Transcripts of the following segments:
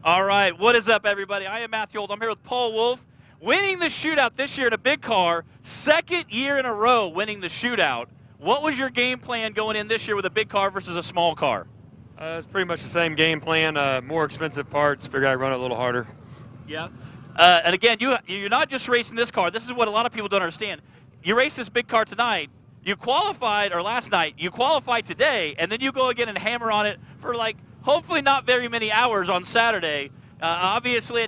All right, what is up, everybody? I am Matthew Old. I'm here with Paul Wolf, winning the shootout this year in a big car, second year in a row winning the shootout. What was your game plan going in this year with a big car versus a small car? It's pretty much the same game plan, more expensive parts, figured I'd run it a little harder. Yeah. And again, you're not just racing this car. This is what a lot of people don't understand. You race this big car tonight, you qualified, or last night, you qualified today, and then you go again and hammer on it for like, hopefully not very many hours on Saturday. Obviously,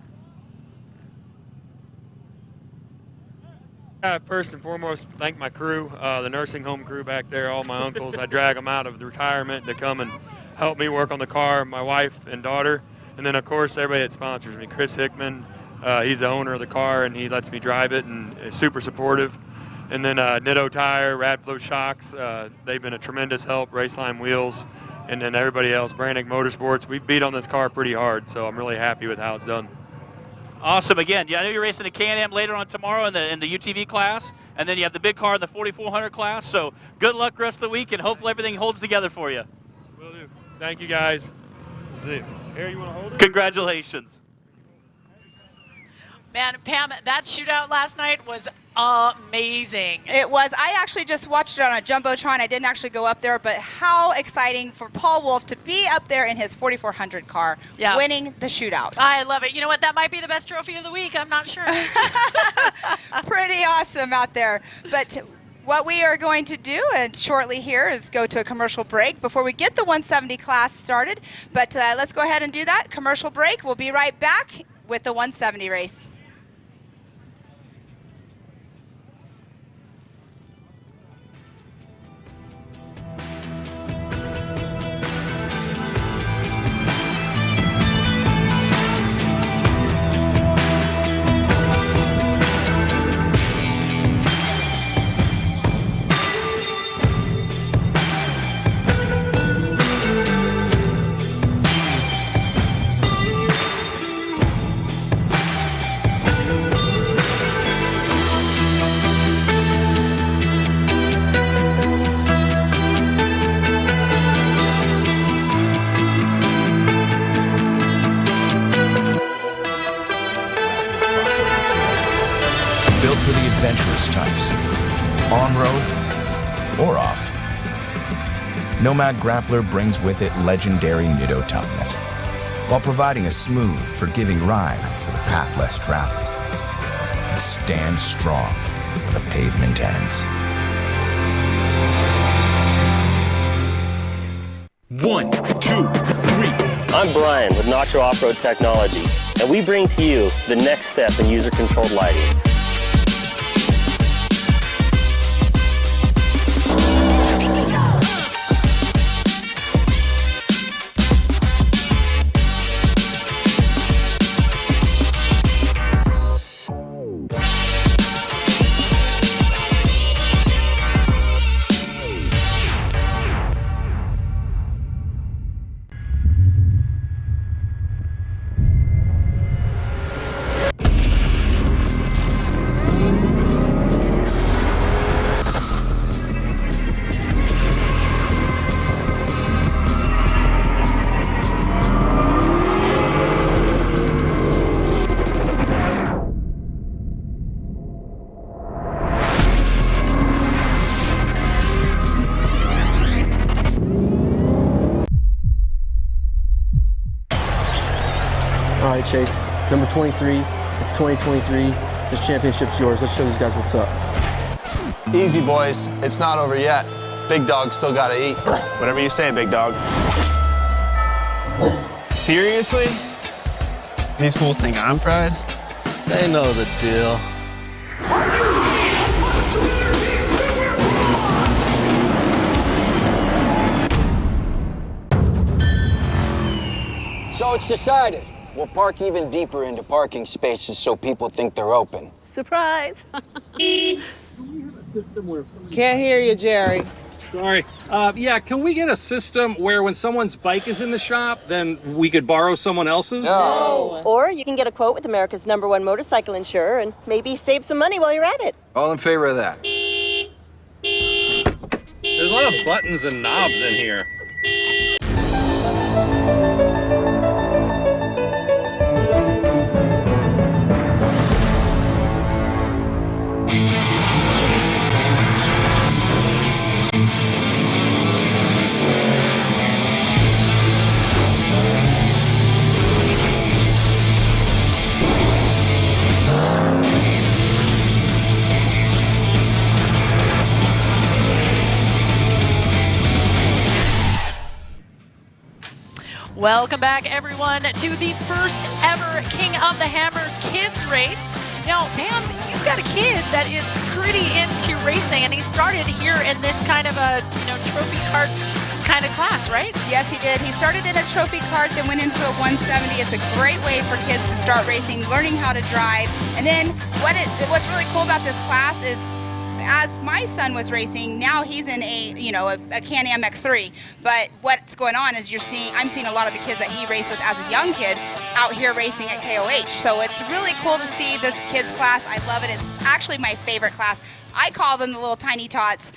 First and foremost, thank my crew, the nursing home crew back there, all my uncles. I drag them out of the retirement to come and help me work on the car, my wife and daughter. And then, of course, everybody that sponsors me. Chris Hickman, he's the owner of the car, and he lets me drive it and is super supportive. And then Nitto Tire, Radflow Shocks, they've been a tremendous help, Raceline Wheels, and then everybody else, Brannick Motorsports. We beat on this car pretty hard, so I'm really happy with how it's done. Awesome. Again, I know you're racing the Can-Am later on tomorrow in the UTV class, and then you have the big car in the 4400 class. So good luck rest of the week, and hopefully everything holds together for you. Will do. Thank you, guys. See you. Harry, you want to hold it? Congratulations. Man, Pam, that shootout last night was amazing. It was. I actually just watched it on a Jumbotron. I didn't actually go up there, but how exciting for Paul Wolf to be up there in his 4400 car, winning the shootout. I love it. You know what? That might be the best trophy of the week. I'm not sure. Pretty awesome out there. But what we are going to do shortly here is go to a commercial break before we get the 170 class started. But let's go ahead and do that. Commercial break. We'll be right back with the 170 race. Built for the adventurous types, on-road or off. Nomad Grappler brings with it legendary Nitto toughness, while providing a smooth, forgiving ride for the path less traveled. It stands strong where the pavement ends. 1, 2, 3. I'm Brian with Nacho Off-Road Technology, and we bring to you the next step in user-controlled lighting. All right, Chase, number 23, it's 2023. This championship's yours. Let's show these guys what's up. Easy, boys. It's not over yet. Big dog still gotta eat. Whatever you say, big dog. Seriously? These fools think I'm pride? They know the deal. So it's decided. We'll park even deeper into parking spaces so people think they're open. Surprise! Can't hear you, Jerry. Sorry. Yeah, can we get a system where when someone's bike is in the shop, then we could borrow someone else's? No. Or you can get a quote with America's #1 motorcycle insurer and maybe save some money while you're at it. All in favor of that? There's a lot of buttons and knobs in here. Welcome back, everyone, to the first ever King of the Hammers Kids race. Now, Pam, you've got a kid that is pretty into racing, and he started here in this kind of a, trophy cart kind of class, right? Yes, he did. He started in a trophy cart, then went into a 170. It's a great way for kids to start racing, learning how to drive. And then what's really cool about this class is, as my son was racing, now he's in a Can-Am X3. But what's going on is I'm seeing a lot of the kids that he raced with as a young kid out here racing at KOH. So it's really cool to see this kids class. I love it. It's actually my favorite class. I call them the little tiny tots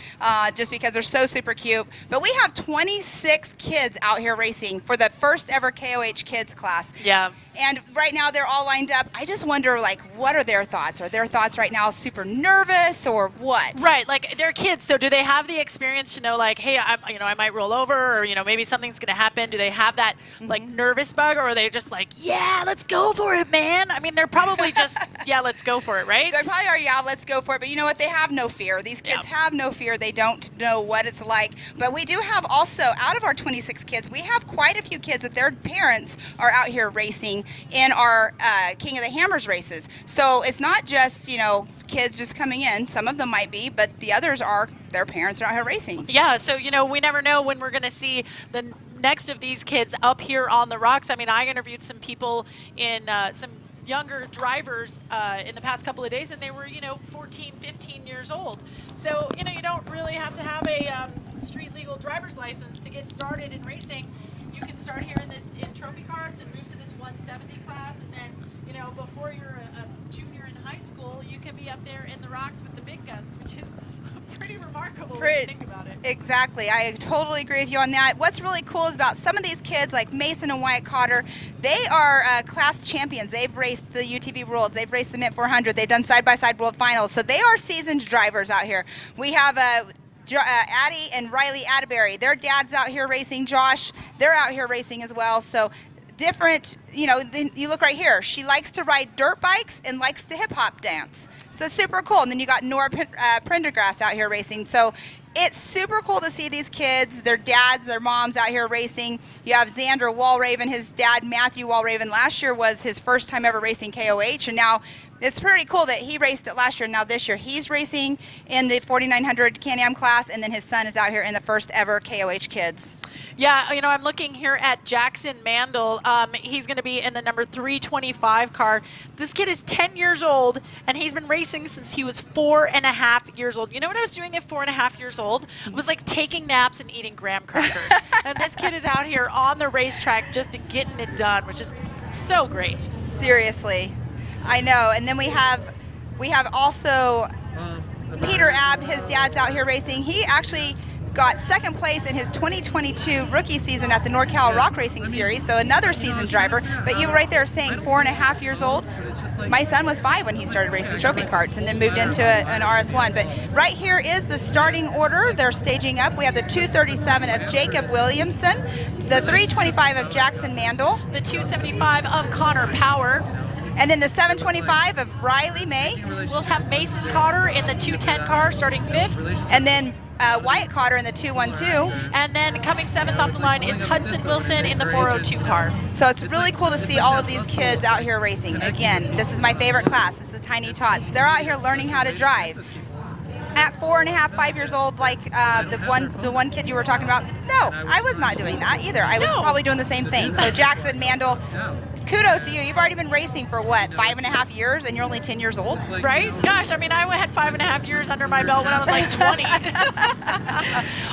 just because they're so super cute. But we have 26 kids out here racing for the first ever KOH Kids class. Yeah. And right now they're all lined up. I just wonder, what are their thoughts? Are their thoughts right now super nervous or what? Right, they're kids, so do they have the experience to know, hey, I might roll over, or maybe something's going to happen? Do they have that nervous bug, or are they just yeah, let's go for it, man? I mean, they're probably just yeah, let's go for it, right? They probably are, yeah, let's go for it. But you know what? They have no fear. These kids have no fear. They don't know what it's like. But we do have also, out of our 26 kids, we have quite a few kids that their parents are out here racing in our King of the Hammers races. So it's not just, kids just coming in. Some of them might be, but the others are, their parents are out here racing. Yeah, so, we never know when we're going to see the next of these kids up here on the rocks. I mean, I interviewed some people in some younger drivers in the past couple of days, and they were, 14, 15 years old. So, you don't really have to have a street legal driver's license to get started in racing. You can start here in trophy cars and move to this 170 class, and then, before you're a junior in high school, you can be up there in the rocks with the big guns, which is pretty remarkable when you think about it. Exactly. I totally agree with you on that. What's really cool is about some of these kids, like Mason and Wyatt Cotter, they are class champions. They've raced the UTV Worlds. They've raced the Mint 400. They've done side-by-side world finals. So they are seasoned drivers out here. We have Addie and Riley Atterbury. Their dad's out here racing. Josh, they're out here racing as well. So different, you look right here. She likes to ride dirt bikes and likes to hip-hop dance. So super cool. And then you got Nora Prendergrass out here racing. So it's super cool to see these kids, their dads, their moms out here racing. You have Xander Walraven, his dad, Matthew Walraven. Last year was his first time ever racing KOH, and now it's pretty cool that he raced it last year. Now this year he's racing in the 4900 Can-Am class, and then his son is out here in the first ever KOH Kids. Yeah, I'm looking here at Jackson Mandel. He's going to be in the number 325 car. This kid is 10 years old, and he's been racing since he was 4.5 years old. You know what I was doing at 4.5 years old? I was taking naps and eating graham crackers. And this kid is out here on the racetrack just getting it done, which is so great. Seriously. I know. And then we have also Peter Abt, his dad's out here racing. He actually got second place in his 2022 rookie season at the NorCal Rock Racing Series, so another seasoned driver. But you were right there saying 4.5 years old. My son was 5 when he started racing trophy carts and then moved into an RS1. But right here is the starting order. They're staging up. We have the 237 of Jacob Williamson, the 325 of Jackson Mandel, the 275 of Connor Power, and then the 725 of Riley May. We'll have Mason Cotter in the 210 car starting 5th. And then Wyatt Cotter in the 212. And then coming 7th off the line is Hudson Wilson in the 402 car. So it's really cool to see all of these kids out here racing. Again, this is my favorite class. This is the Tiny Tots. They're out here learning how to drive. At 4.5, 5 years old, like the one kid you were talking about, no, I was not doing that either. I was probably doing the same thing. So Jackson Mandel, kudos to you. You've already been racing for what, 5.5 years, and you're only 10 years old? Right? Gosh, I mean, I had 5.5 years under my belt when I was 20.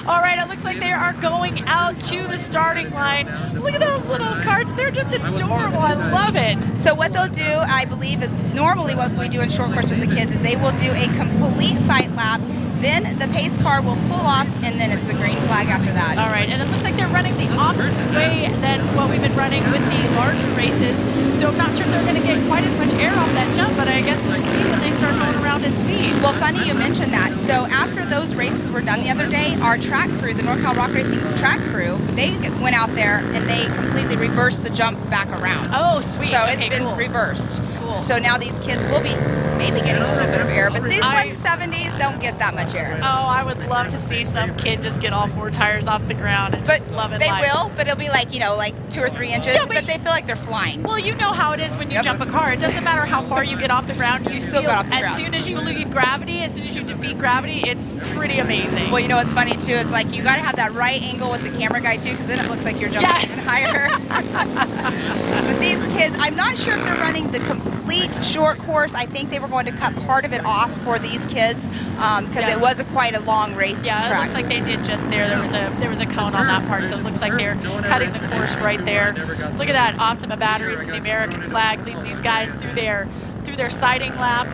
All right, it looks like they are going out to the starting line. Look at those little carts. They're just adorable. I love it. So what they'll do, I believe, normally what we do in short course with the kids is they will do a complete sight lap. Then the pace car will pull off, and then it's the green flag after that. All right, and it looks like they're running the opposite way than what we've been running with the larger races. So I'm not sure if they're going to get quite as much air off that jump, but I guess we'll see when they start going around at speed. Well, funny you mentioned that. So after those races were done the other day, our track crew, the NorCal Rock Racing track crew, they went out there and they completely reversed the jump back around. Oh, sweet. So okay, it's been cool. reversed. Cool. So now these kids will be maybe getting a little bit of air, but these 170s don't get that much air. Oh, I would love to see some kid just get all 4 tires off the ground and just love it. They life. will, but it'll be like, you know, like 2 or 3 inches, Yeah, but they feel like they're flying. Well, you know how it is when you jump a car. It doesn't matter how far you get off the ground. You still feel, got off the ground. As soon as you leave gravity, as soon as you defeat gravity, it's pretty amazing. Well, you know what's funny too is like you got to have that right angle with the camera guy too, because then it looks like you're jumping even higher. But these kids, I'm not sure if they're running the complete short course. I think they were going to cut part of it off for these kids because it was quite a long race track. It looks like they did just there. There was a cone on that part, so it looks like they're cutting the course right there. Look at that, Optima batteries and the American flag leading these guys through their sighting lap.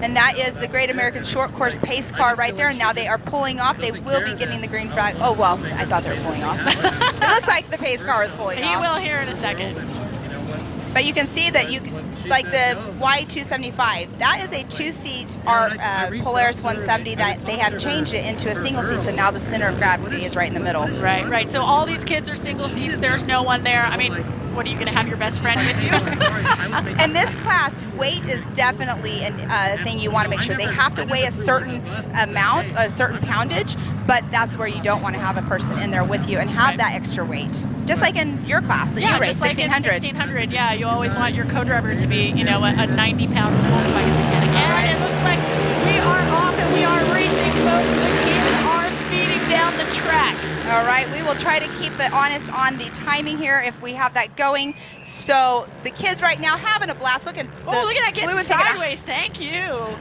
And that is the Great American Short Course pace car right there. And now they are pulling off. They will be getting the green flag. Oh, well, I thought they were pulling off. It looks like the pace car is pulling off. He will here in a second. But you can see that like the Y275, that is a 2-seat Polaris 170 that they have changed it into a single seat, so now the center of gravity is right in the middle. Right. So all these kids are single seats. There's no one there. I mean, what are you going to have your best friend with you? In this class, weight is definitely a thing you want to make sure. They have to weigh a certain amount, a certain poundage, but that's where you don't want to have a person in there with you and have that extra weight. Just like in your class that you race, just like 1600. in 1600, yeah. You always want your co-driver to be, you know, a 90-pound Volkswagen mechanic. And it looks like we are off and we are racing, folks. The kids are speeding down the track. All right, we will try to keep it honest on the timing here if we have that going. So the kids right now having a blast. Look at that getting sideways. Thank you.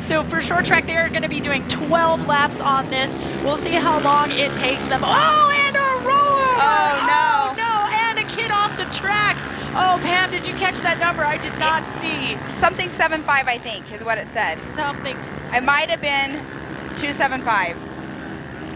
So for short track, they're going to be doing 12 laps on this. We'll see how long it takes them. Oh, and a rollover! Oh, no. No, and a kid off the track. Oh, Pam, did you catch that number? I did not see. Something 75, I think, is what it said. Something. It might have been 275.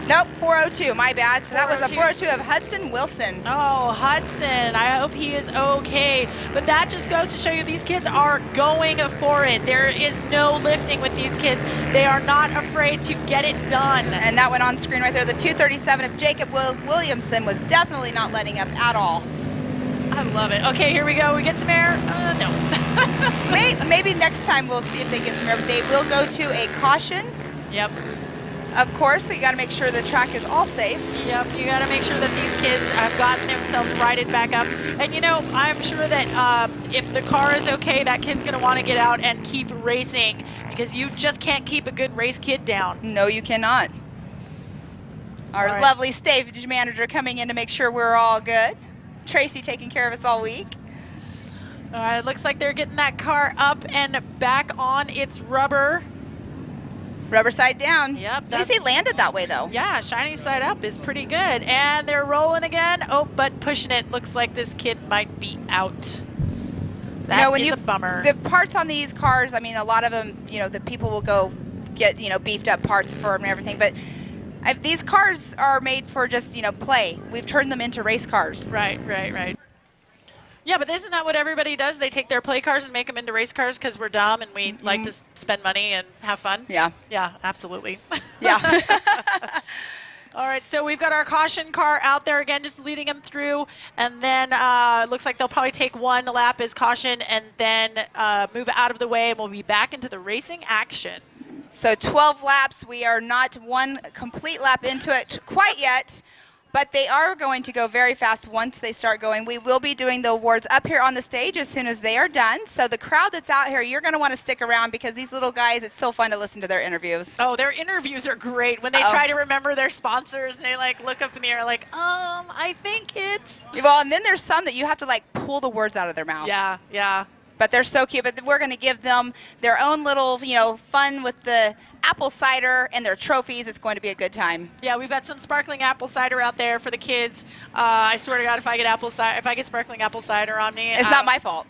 Nope, 402, my bad. So that was a 402 of Hudson Wilson. Oh, Hudson, I hope he is okay. But that just goes to show you these kids are going for it. There is no lifting with these kids. They are not afraid to get it done. And that went on screen right there. The 237 of Jacob Williamson was definitely not letting up at all. I love it. Okay, here we go. We get some air. No. Maybe next time we'll see if they get some air. But they will go to a caution. Yep. Of course, you got to make sure the track is all safe. Yep, you got to make sure that these kids have gotten themselves righted back up. And, you know, I'm sure that if the car is okay, that kid's going to want to get out and keep racing because you just can't keep a good race kid down. No, you cannot. Our lovely stage manager coming in to make sure we're all good. Tracy taking care of us all week. All right, looks like they're getting that car up and back on its rubber. Rubber side down. Yep. At least they landed that way, though. Yeah, shiny side up is pretty good. And they're rolling again. Oh, but pushing it. Looks like this kid might be out. That is a bummer. The parts on these cars, I mean, a lot of them, you know, the people will go get, you know, beefed up parts for them and everything. But these cars are made for just, you know, play. We've turned them into race cars. Right. Yeah, but isn't that what everybody does? They take their play cars and make them into race cars because we're dumb and we like to spend money and have fun? Yeah. Yeah, absolutely. Yeah. All right, so we've got our caution car out there again, just leading them through. And then looks like they'll probably take one lap as caution and then move out of the way, and we'll be back into the racing action. So 12 laps. We are not one complete lap into it quite yet. But they are going to go very fast once they start going. We will be doing the awards up here on the stage as soon as they are done. So the crowd that's out here, you're going to want to stick around because these little guys, it's so fun to listen to their interviews. Oh, their interviews are great. When they try to remember their sponsors and they like look up in the air like, I think it's... Well, and then there's some that you have to like pull the words out of their mouth. Yeah. But they're so cute. But we're going to give them their own little, you know, fun with the apple cider and their trophies. It's going to be a good time. Yeah, we've got some sparkling apple cider out there for the kids. I swear to God, if I get sparkling apple cider on me, it's not my fault.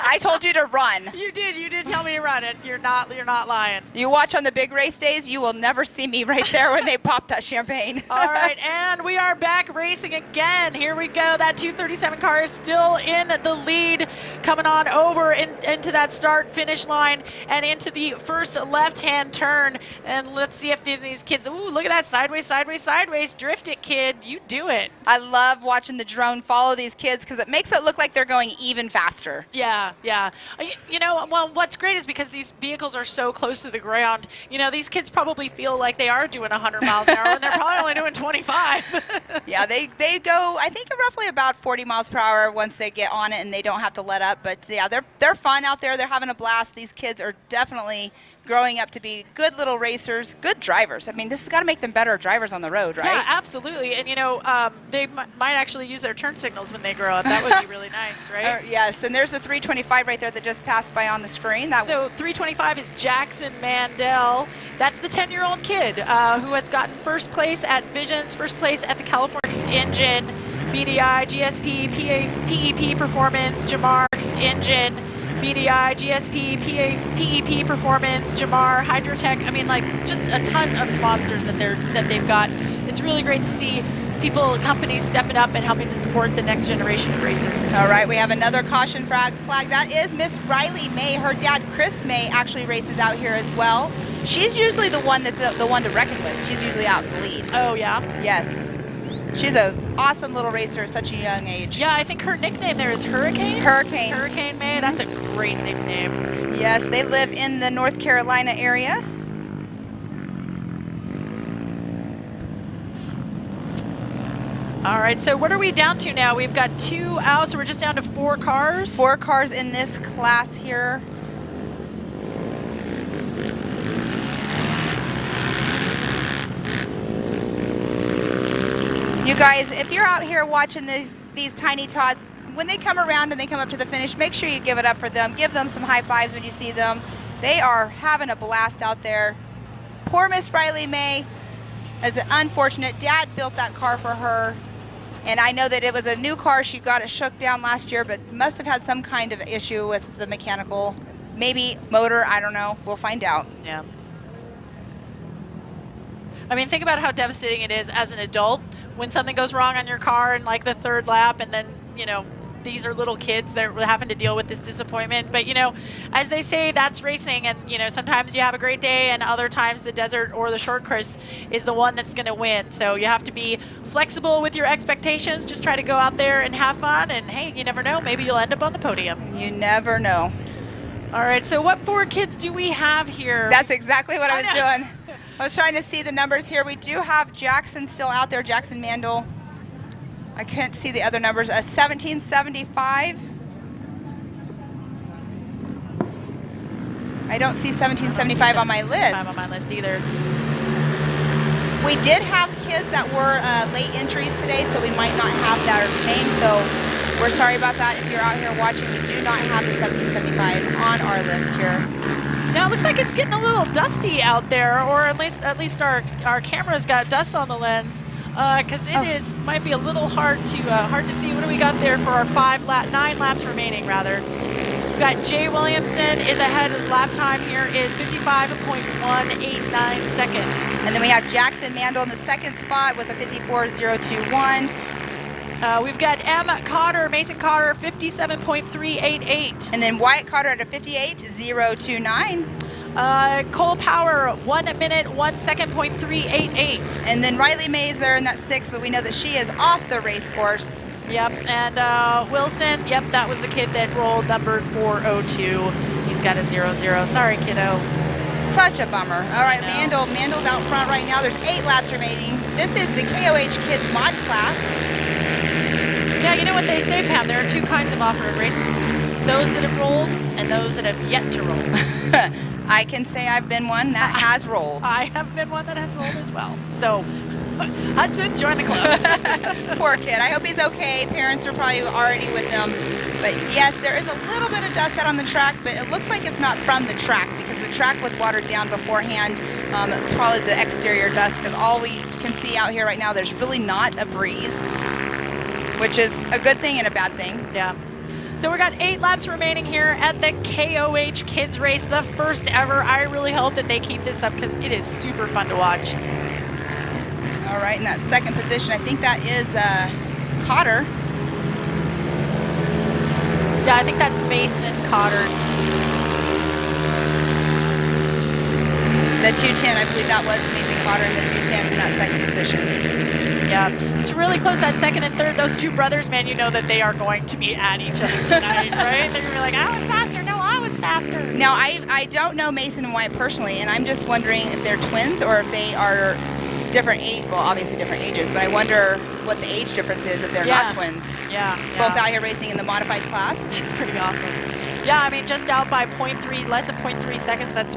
I told you to run. You did tell me to run, and you're not lying. You watch on the big race days, you will never see me right there when they pop that champagne. All right, and we are back racing again. Here we go. That 237 car is still in the lead, coming on over into that start-finish line and into the first left-hand turn. And let's see if these kids, ooh, look at that, sideways, drift it, kid. You do it. I love watching the drone follow these kids because it makes it look like they're going even faster. Yeah. Yeah. You know, well, what's great is because these vehicles are so close to the ground, you know, these kids probably feel like they are doing 100 miles an hour when they're probably only doing 25. Yeah, they go, I think, roughly about 40 miles per hour once they get on it and they don't have to let up. But, yeah, they're fun out there. They're having a blast. These kids are definitely growing up to be good little racers, good drivers. I mean, this has got to make them better drivers on the road, right? Yeah, absolutely. And, you know, they might actually use their turn signals when they grow up. That would be really nice, right? Yes, and there's the 325 right there that just passed by on the screen. So 325 is Jackson Mandel. That's the 10-year-old kid who has gotten first place at Visions, first place at the California Engine, BDI, GSP, PEP Performance, Jamar's Engine, BDI, GSP, PEP Performance, Jamar, Hydrotech. I mean, like, just a ton of sponsors that they've got. It's really great to see people, companies stepping up and helping to support the next generation of racers. All right, we have another caution flag. That is Miss Riley May. Her dad, Chris May, actually races out here as well. She's usually the one that's the one to reckon with. She's usually out in the lead. Oh, yeah? Yes. She's an awesome little racer at such a young age. Yeah, I think her nickname there is Hurricane. Hurricane May. That's a great nickname. Yes, they live in the North Carolina area. All right, so what are we down to now? We've got 2 out, so we're just down to 4 cars. 4 cars in this class here. You guys, if you're out here watching these tiny tots, when they come around and they come up to the finish, make sure you give it up for them. Give them some high fives when you see them. They are having a blast out there. Poor Miss Riley May is unfortunate. Dad built that car for her. And I know that it was a new car. She got it shook down last year, but must have had some kind of issue with the mechanical, maybe motor, I don't know. We'll find out. Yeah. I mean, think about how devastating it is as an adult when something goes wrong on your car in like the 3rd lap, and then, you know, these are little kids that are having to deal with this disappointment. But, you know, as they say, that's racing. And, you know, sometimes you have a great day and other times the desert or the short course is the one that's going to win. So you have to be flexible with your expectations. Just try to go out there and have fun. And, hey, you never know. Maybe you'll end up on the podium. You never know. All right. So what 4 kids do we have here? That's exactly what I was doing. I was trying to see the numbers here. We do have Jackson still out there, Jackson Mandel. I can't see the other numbers. 1775. I don't see 1775 on my list. On my list either. We did have kids that were late entries today, so we might not have their name. So we're sorry about that. If you're out here watching, we do not have the 1775 on our list here. Now it looks like it's getting a little dusty out there, or at least our camera's got dust on the lens. Because it might be a little hard to see. What do we got there for our 9 laps remaining, rather? We've got Jay Williamson is ahead. His lap time here is 55.189 seconds. And then we have Jackson Mandel in the 2nd spot with a 54.021. We've got Mason Cotter, 57.388. And then Wyatt Cotter at a 58.029. Cole Power, 1 minute, 1 second, .388. And then Riley Mays there in that 6th, but we know that she is off the race course. Yep, and Wilson, yep, that was the kid that rolled number 402. He's got a 0-0. Sorry, kiddo. Such a bummer. All right, Mandel's out front right now. There's 8 laps remaining. This is the KOH Kids mod class. Yeah, you know what they say, Pam? There are 2 kinds of off-road racers. Those that have rolled and those that have yet to roll. I can say I've been one that has rolled. I have been one that has rolled as well. So, Hudson, join the club. Poor kid. I hope he's okay. Parents are probably already with him. But yes, there is a little bit of dust out on the track, but it looks like it's not from the track because the track was watered down beforehand. It's probably the exterior dust because all we can see out here right now, there's really not a breeze, which is a good thing and a bad thing. Yeah. So we've got 8 laps remaining here at the KOH Kids race, the first ever. I really hope that they keep this up because it is super fun to watch. All right, in that 2nd position, I think that is Cotter. Yeah, I think that's Mason Cotter. The 210, I believe that was Mason Cotter in the 210 in that second position. Yeah, it's really close, that second and third. Those two brothers, man, you know that they are going to be at each other tonight, right? They're going to be like, I was faster. No, I was faster. Now, I don't know Mason and Wyatt personally, and I'm just wondering if they're twins or if they are different age, well, obviously different ages, but I wonder what the age difference is if they're not twins. Yeah. Both out here racing in the modified class. It's pretty awesome. Yeah, I mean, just out by 0.3, less than 0.3 seconds. That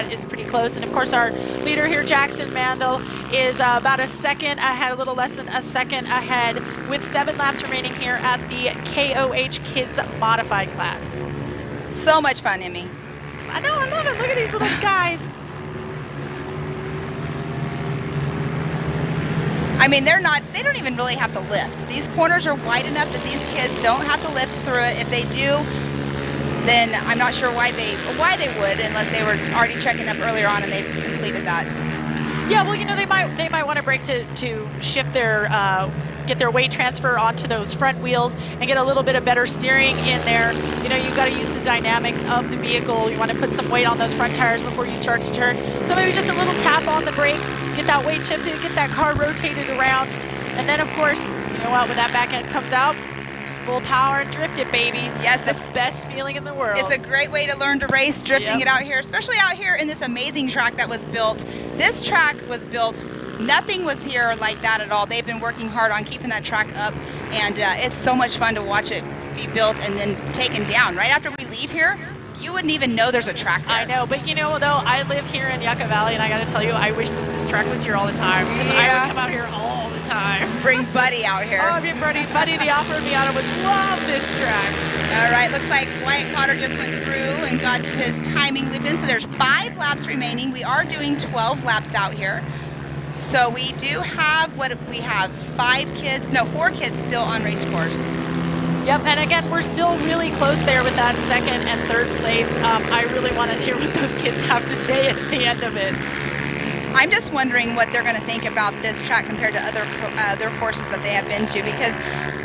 is pretty close. And of course, our leader here, Jackson Mandel, is about a second ahead, a little less than a second ahead, with 7 laps remaining here at the KOH Kids modified class. So much fun, Emmy. I know, I love it. Look at these little guys. I mean, they don't even really have to lift. These corners are wide enough that these kids don't have to lift through it. If they do, then I'm not sure why they would, unless they were already checking up earlier on and they've completed that. Yeah, well, you know, they might want to break to shift their get their weight transfer onto those front wheels and get a little bit of better steering in there. You know, you've got to use the dynamics of the vehicle. You want to put some weight on those front tires before you start to turn. So maybe just a little tap on the brakes, get that weight shifted, get that car rotated around. And then, of course, you know what, when that back end comes out, just full power and drift it, baby. Yes, that's the best feeling in the world. It's a great way to learn to race, drifting it out here, especially out here in this amazing track that was built. This track was built, nothing was here like that at all. They've been working hard on keeping that track up, and it's so much fun to watch it be built and then taken down. Right after we leave here, you wouldn't even know there's a track there. I know, but you know, though, I live here in Yucca Valley, and I got to tell you, I wish that this track was here all the time, because I would come out here all the time. Bring Buddy out here. Oh, Buddy the off-road Miata would love this track. All right, looks like Wyatt Cotter just went through and got his timing loop in, so there's 5 laps remaining. We are doing 12 laps out here. So we do have, 4 kids still on race course. Yep, and again, we're still really close there with that second and third place. I really want to hear what those kids have to say at the end of it. I'm just wondering what they're going to think about this track compared to other courses that they have been to, because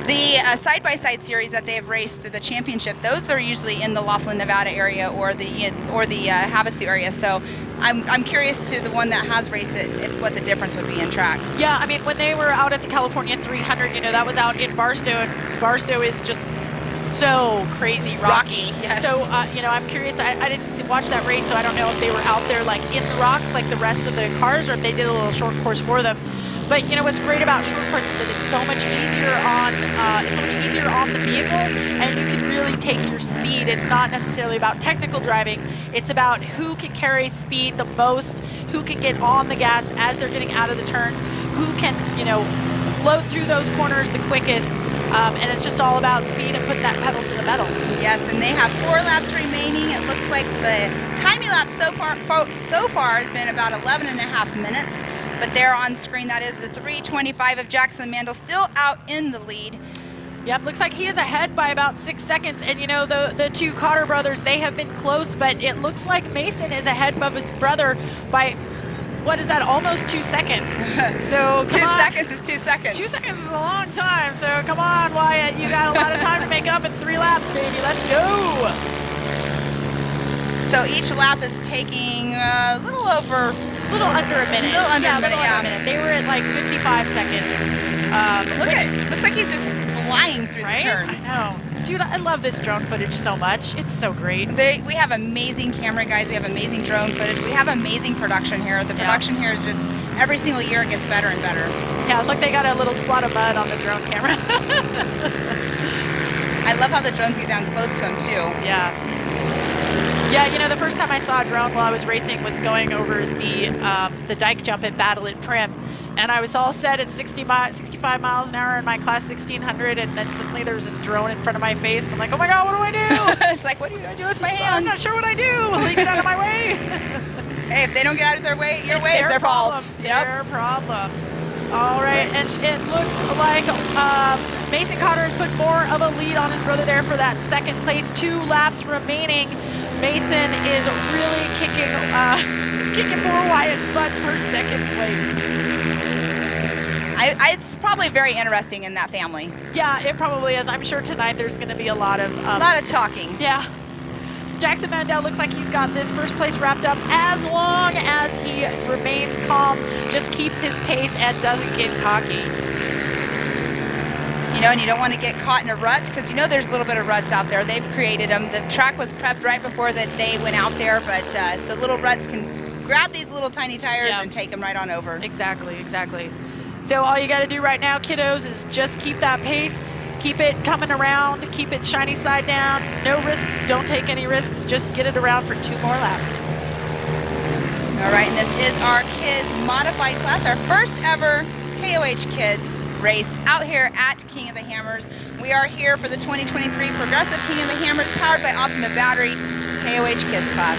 the side-by-side series that they have raced to the championship, those are usually in the Laughlin, Nevada area or the Havasu area. So I'm curious to the one that has raced it, what the difference would be in tracks. Yeah, I mean, when they were out at the California 300, you know, that was out in Barstow, and Barstow is just so crazy rocky. Yes. So, you know, I'm curious. I didn't watch that race, so I don't know if they were out there like in the rocks like the rest of the cars, or if they did a little short course for them. But you know what's great about short course is that it's so much easier on the vehicle, and you can really take your speed. It's not necessarily about technical driving. It's about who can carry speed the most, who can get on the gas as they're getting out of the turns, who can, you know, float through those corners the quickest. And it's just all about speed and putting that pedal to the metal. Yes, and they have 4 laps remaining. It looks like the time elapse so far has been about 11.5 minutes. But there on screen, that is the 3:25 of Jackson Mandel, still out in the lead. Yep, looks like he is ahead by about 6 seconds. And you know, the 2 Cotter brothers, they have been close, but it looks like Mason is ahead of his brother by, what is that, almost 2 seconds. So 2 seconds is 2 seconds. 2 seconds is a long time. So come on, Wyatt, you got a lot of time to make up in 3 laps, baby. Let's go. So each lap is taking a little under a minute. Yeah. They were at like 55 seconds. Looks like he's just flying through the turns. I know. Dude, I love this drone footage so much. It's so great. We have amazing camera guys. We have amazing drone footage. We have amazing production here. The production here is just, every single year it gets better and better. Yeah, look, they got a little spot of mud on the drone camera. I love how the drones get down close to him too. Yeah. Yeah, you know, the first time I saw a drone while I was racing was going over the dike jump at Battle at Prim. And I was all set at 65 miles an hour in my class 1600, and then suddenly there was this drone in front of my face, and I'm like, oh my God, what do I do? It's like, what do I do with my hands? I'm not sure what I do. Will they get out of my way? Hey, if they don't get out of their way, your way is their fault. Their problem. All right, and it looks like Mason Cotter has put more of a lead on his brother there for that second place. 2 laps remaining. Mason is really kicking poor Wyatt's butt for second place. It's probably very interesting in that family. Yeah, it probably is. I'm sure tonight there's going to be a lot of talking. Yeah. Jackson Mandel looks like he's got this first place wrapped up as long as he remains calm, just keeps his pace and doesn't get cocky. You know, and you don't want to get caught in a rut because you know there's a little bit of ruts out there. They've created them. The track was prepped right before that they went out there, but the little ruts can grab these little tiny tires and take them right on over. Exactly, exactly. So all you got to do right now, kiddos, is just keep that pace. Keep it coming around. Keep it shiny side down. No risks. Don't take any risks. Just get it around for 2 more laps. All right, and this is our kids modified class, our first ever KOH Kids race out here at King of the Hammers. We are here for the 2023 Progressive King of the Hammers powered by Optima Battery KOH Kids class.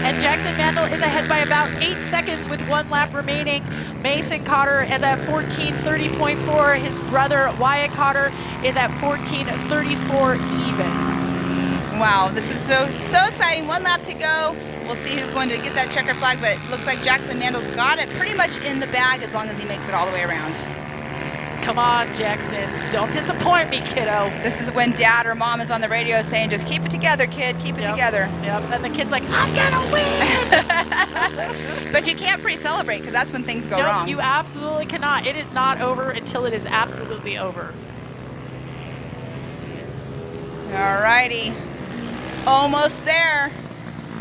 And Jackson Mandel is ahead by about 8 seconds with 1 lap remaining. Mason Cotter is at 14:30.4. His brother Wyatt Cotter is at 14:34 even. Wow, this is so exciting. 1 lap to go. We'll see who's going to get that checker flag, but it looks like Jackson Mandel's got it pretty much in the bag as long as he makes it all the way around. Come on, Jackson. Don't disappoint me, kiddo. This is when dad or mom is on the radio saying, just keep it together, kid. Keep it together. Yep, and the kid's like, I'm gonna win! But you can't pre-celebrate because that's when things go Nope, wrong. You absolutely cannot. It is not over until it is absolutely over. All righty. Almost there.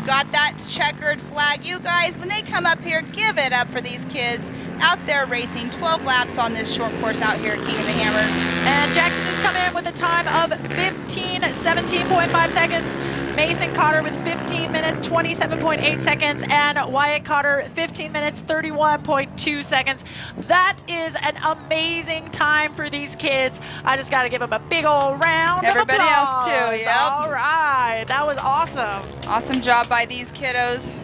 Got that checkered flag. You guys, when they come up here, give it up for these kids out there racing 12 laps on this short course out here at King of the Hammers. And Jackson has come in with a time of 17.5 seconds. Mason Cotter with 15 minutes, 27.8 seconds, and Wyatt Cotter 15 minutes, 31.2 seconds. That is an amazing time for these kids. I just got to give them a big old round Everybody of applause. else too, yep. All right, that was awesome. Awesome job by these kiddos.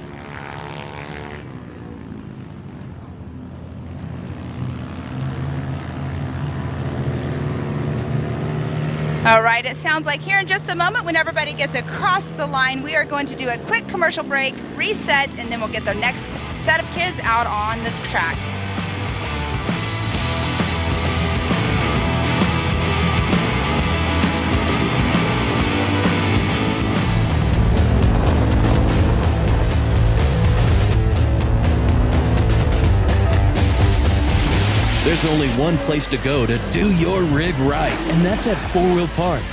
All right, it sounds like here in just a moment when everybody gets across the line, we are going to do a quick commercial break, reset, and then we'll get the next set of kids out on the track. There's only one place to go to do your rig right, and that's at 4 Wheel Parts.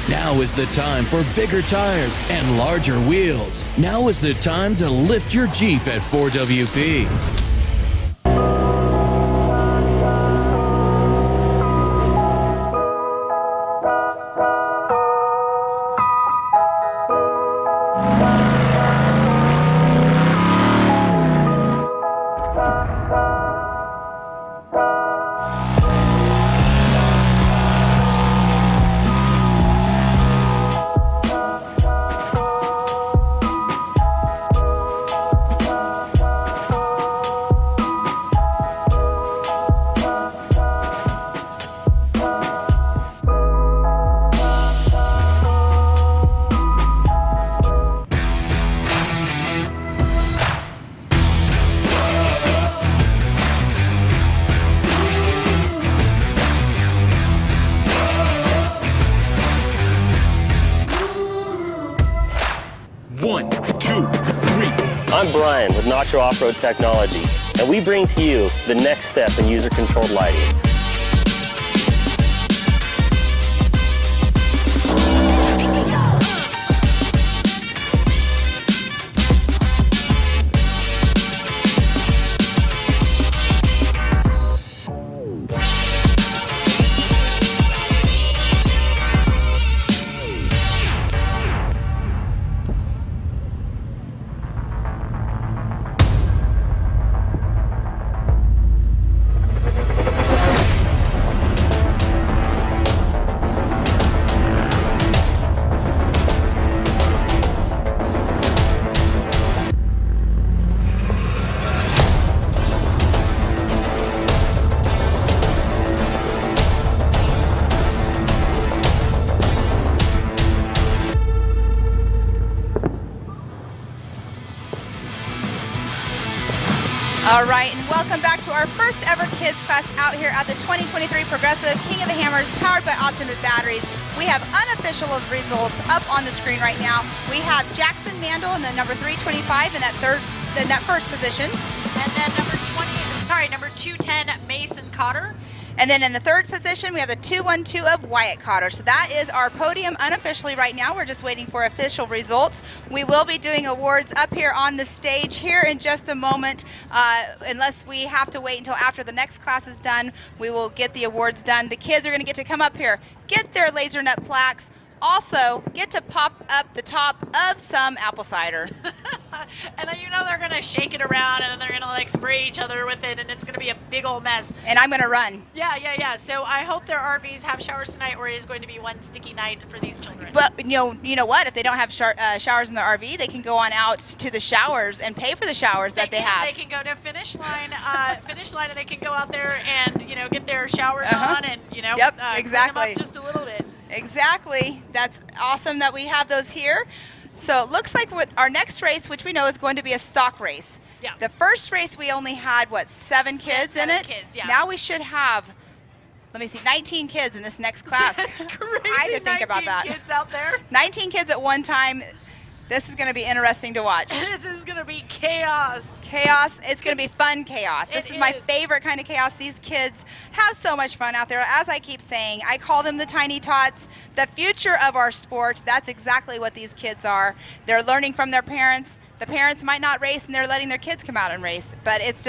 Now is the time for bigger tires and larger wheels. Now is the time to lift your Jeep at 4WP. I'm Brian with Nacho Off-Road Technology, and we bring to you the next step in user-controlled lighting. All right, and welcome back to our first ever kids class out here at the 2023 Progressive King of the Hammers powered by Optima Batteries. We have unofficial results up on the screen right now. We have Jackson Mandel in the number 325 in that first position. And then number 210, Mason Cotter. And then in the third position, we have the 212 of Wyatt Cotter. So that is our podium unofficially right now. We're just waiting for official results. We will be doing awards up here on the stage here in just a moment. Unless we have to wait until after the next class is done, we will get the awards done. The kids are going to get to come up here, get their laser nut plaques, also get to pop up the top of some apple cider. And you know they're going to shake it around, and then they're going to like spray each other with it, and it's going to be a big old mess. And I'm going to run. Yeah. So I hope their RVs have showers tonight, or it is going to be one sticky night for these children. But you know what? If they don't have showers in their RV, they can go on out to the showers and pay for the showers that they have. They can go to finish line, and they can go out there and get their showers on, and Yep, exactly. clean them up just a little bit. Exactly. That's awesome that we have those here. So it looks like our next race, which we know is going to be a stock race. Yeah. The first race we only had, 7 kids in it? 7 kids, yeah. Now we should have, 19 kids in this next class. That's crazy. I had to think about that. 19 kids out there. 19 kids at one time. This is going to be interesting to watch. This is going to be chaos. Chaos. It's going to be fun chaos. This is my favorite kind of chaos. These kids have so much fun out there. As I keep saying, I call them the Tiny Tots, the future of our sport. That's exactly what these kids are. They're learning from their parents. The parents might not race, and they're letting their kids come out and race. But it's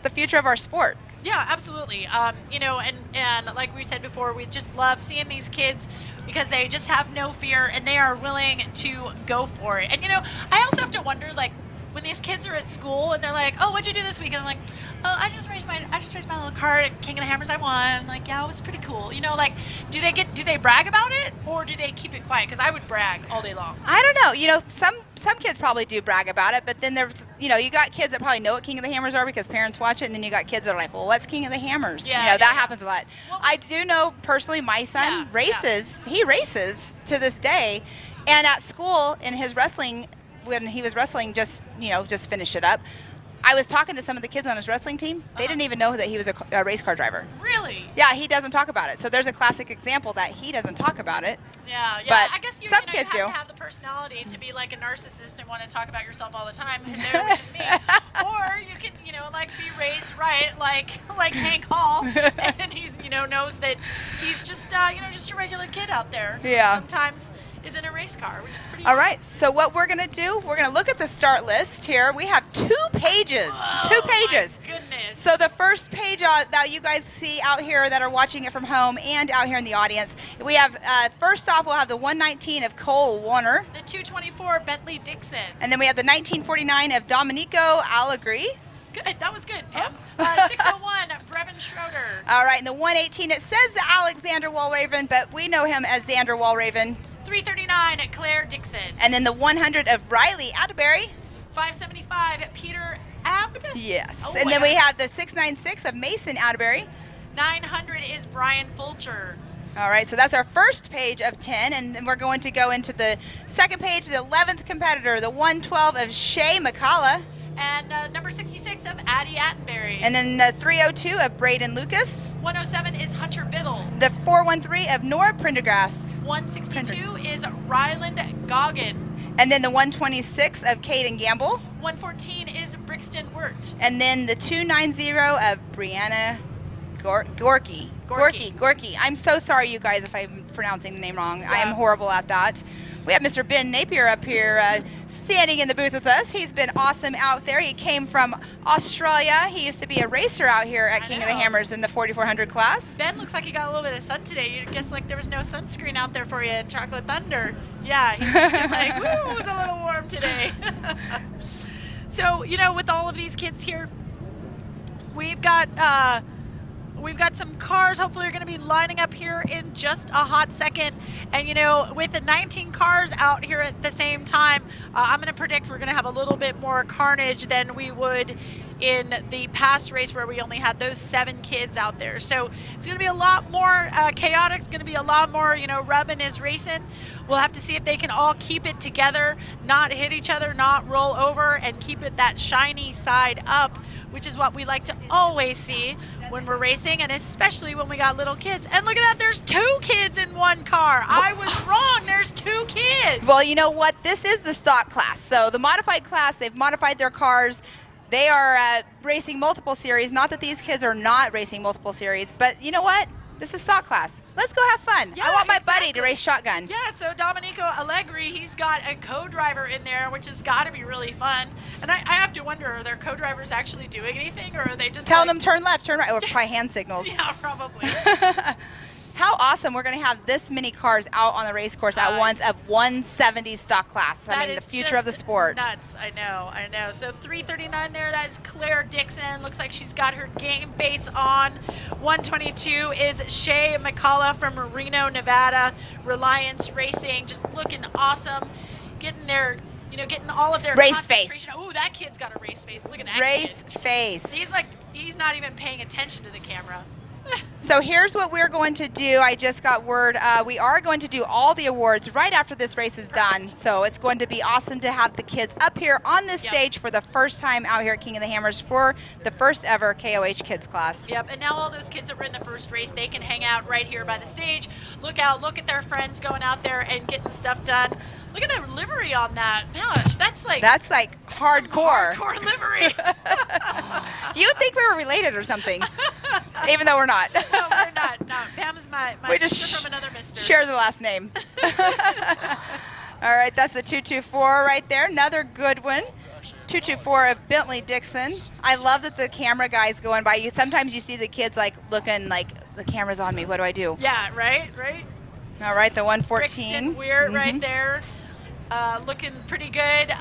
the future of our sport. Yeah, absolutely. And like we said before, we just love seeing these kids because they just have no fear and they are willing to go for it. And I also have to wonder, like, when these kids are at school and they're like, "Oh, what'd you do this week?" And I'm like, "Oh, I just raced my little car at King of the Hammers. I won." Like, yeah, it was pretty cool. Like, do they brag about it, or do they keep it quiet? Because I would brag all day long. I don't know. Some kids probably do brag about it, but then there's, you got kids that probably know what King of the Hammers are because parents watch it, and then you got kids that are like, "Well, what's King of the Hammers?" That happens a lot. I do know personally, my son races. He races to this day, and at school in his wrestling. When he was wrestling, just finished it up. I was talking to some of the kids on his wrestling team. They didn't even know that he was a race car driver. Really? Yeah, he doesn't talk about it. So there's a classic example that he doesn't talk about it. Yeah. But I guess some kids have do. to have the personality to be like a narcissist and want to talk about yourself all the time, which is me. Or you can, be raised right, like Hank Hall, and he, knows that he's just, just a regular kid out there. Yeah. Sometimes is in a race car, which is pretty All awesome. right, so what we're going to do, we're going to look at the start list here. We have 2 pages. Oh, 2 pages. My goodness. So the first page that you guys see out here that are watching it from home and out here in the audience, we have, first off, we'll have the 119 of Cole Warner. The 224 Bentley Dixon. And then we have the 1949 of Domenico Allegri. Good, that was good, Pam. 601 Brevin Schroeder. All right, and the 118, it says Alexander Walraven, but we know him as Xander Walraven. 339 Claire Dixon. And then the 100 of Riley Atterbury. 575 Peter Abd. Yes. Oh, and then we have the 696 of Mason Atterbury. 900 is Brian Fulcher. All right, so that's our first page of 10, and then we're going to go into the second page, the 11th competitor, the 112 of Shay McCullough. And number 66 of Addie Attenberry. And then the 302 of Braden Lucas. 107 is Hunter Biddle. The 413 of Nora Prendergast. 162 is Ryland Goggin. And then the 126 of Caden Gamble. 114 is Brixton Wirt. And then the 290 of Brianna Gorky. I'm so sorry, you guys, if I'm pronouncing the name wrong. Yeah. I am horrible at that. We have Mr. Ben Napier up here standing in the booth with us. He's been awesome out there. He came from Australia. He used to be a racer out here at King of the Hammers in the 4400 class. Ben looks like he got a little bit of sun today. You guess like there was no sunscreen out there for you at Chocolate Thunder. Yeah, he's looking like, woo, it was a little warm today. So, with all of these kids here, we've got some cars. Hopefully are going to be lining up here in just a hot second. And, with the 19 cars out here at the same time, I'm going to predict we're going to have a little bit more carnage than we would in the past race where we only had those 7 kids out there. So it's going to be a lot more chaotic. It's going to be a lot more, rubbing is racing. We'll have to see if they can all keep it together, not hit each other, not roll over, and keep it that shiny side up which is what we like to always see when we're racing, and especially when we got little kids. And look at that, there's 2 kids in one car. I was wrong, there's 2 kids. Well, you know what? This is the stock class. So the modified class, they've modified their cars. They are racing multiple series. Not that these kids are not racing multiple series, but you know what? This is stock class. Let's go have fun. Yeah, I want my buddy to race shotgun. Yeah, so Domenico Allegri, he's got a co-driver in there, which has got to be really fun. And I have to wonder, are their co-drivers actually doing anything, or are they just telling them turn left, turn right, or probably hand signals? Yeah, probably. How awesome we're going to have this many cars out on the race course at once of 170 stock class. I mean, the future of the sport. Nuts. I know. So 339 there, that is Claire Dixon. Looks like she's got her game face on. 122 is Shay McCullough from Reno, Nevada. Reliance Racing, just looking awesome. Getting their, getting all of their race face. Oh, that kid's got a race face. Look at that race kid. Face. He's not even paying attention to the camera. So here's what we're going to do. I just got word. We are going to do all the awards right after this race is done. So it's going to be awesome to have the kids up here on this stage for the first time out here at King of the Hammers for the first ever KOH Kids class. Yep, and now all those kids that were in the first race, they can hang out right here by the stage. Look at their friends going out there and getting stuff done. Look at the livery on that. Gosh, that's like hardcore. Hardcore livery. You'd think we were related or something, even though we're not. No, we're not. No, Pam is my sister from another mister. Share the last name. All right, that's the 224 right there. Another good one. 224 of Bentley Dixon. I love that the camera guy's going by you. Sometimes you see the kids like looking like the camera's on me. What do I do? Yeah, right. All right, the 114. Brixton Weir right there, looking pretty good.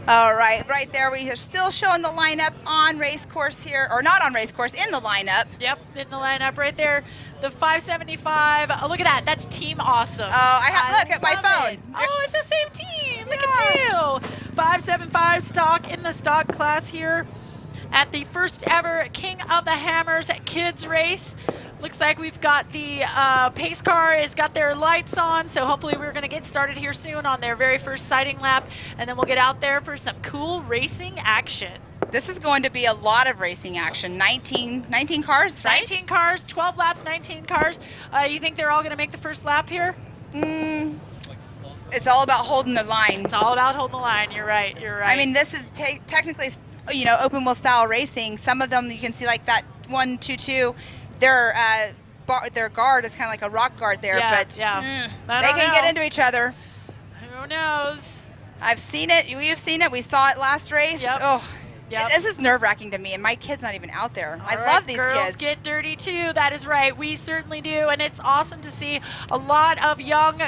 All right, right there we are still showing the lineup on race course here, or not on race course, in the lineup. Yep, in the lineup right there. The 575, look at that, that's Team Awesome. Oh, look at my phone. Oh, it's the same team, look at you. 575 stock in the stock class here at the first ever King of the Hammers Kids race. Looks like we've got the pace car has got their lights on, so hopefully we're going to get started here soon on their very first sighting lap, and then we'll get out there for some cool racing action. This is going to be a lot of racing action. 19 cars, right? 19 cars, 12 laps, 19 cars. You think they're all going to make the first lap here? It's all about holding the line. It's all about holding the line. You're right. I mean, this is technically, open wheel style racing. Some of them you can see like that 122. Their guard is kind of like a rock guard there, but they can get into each other. Who knows? I've seen it. You've seen it. We saw it last race. Yep. Oh, this is nerve-wracking to me, and my kid's not even out there. I love these girls kids. Get dirty too. That is right. We certainly do, and it's awesome to see a lot of young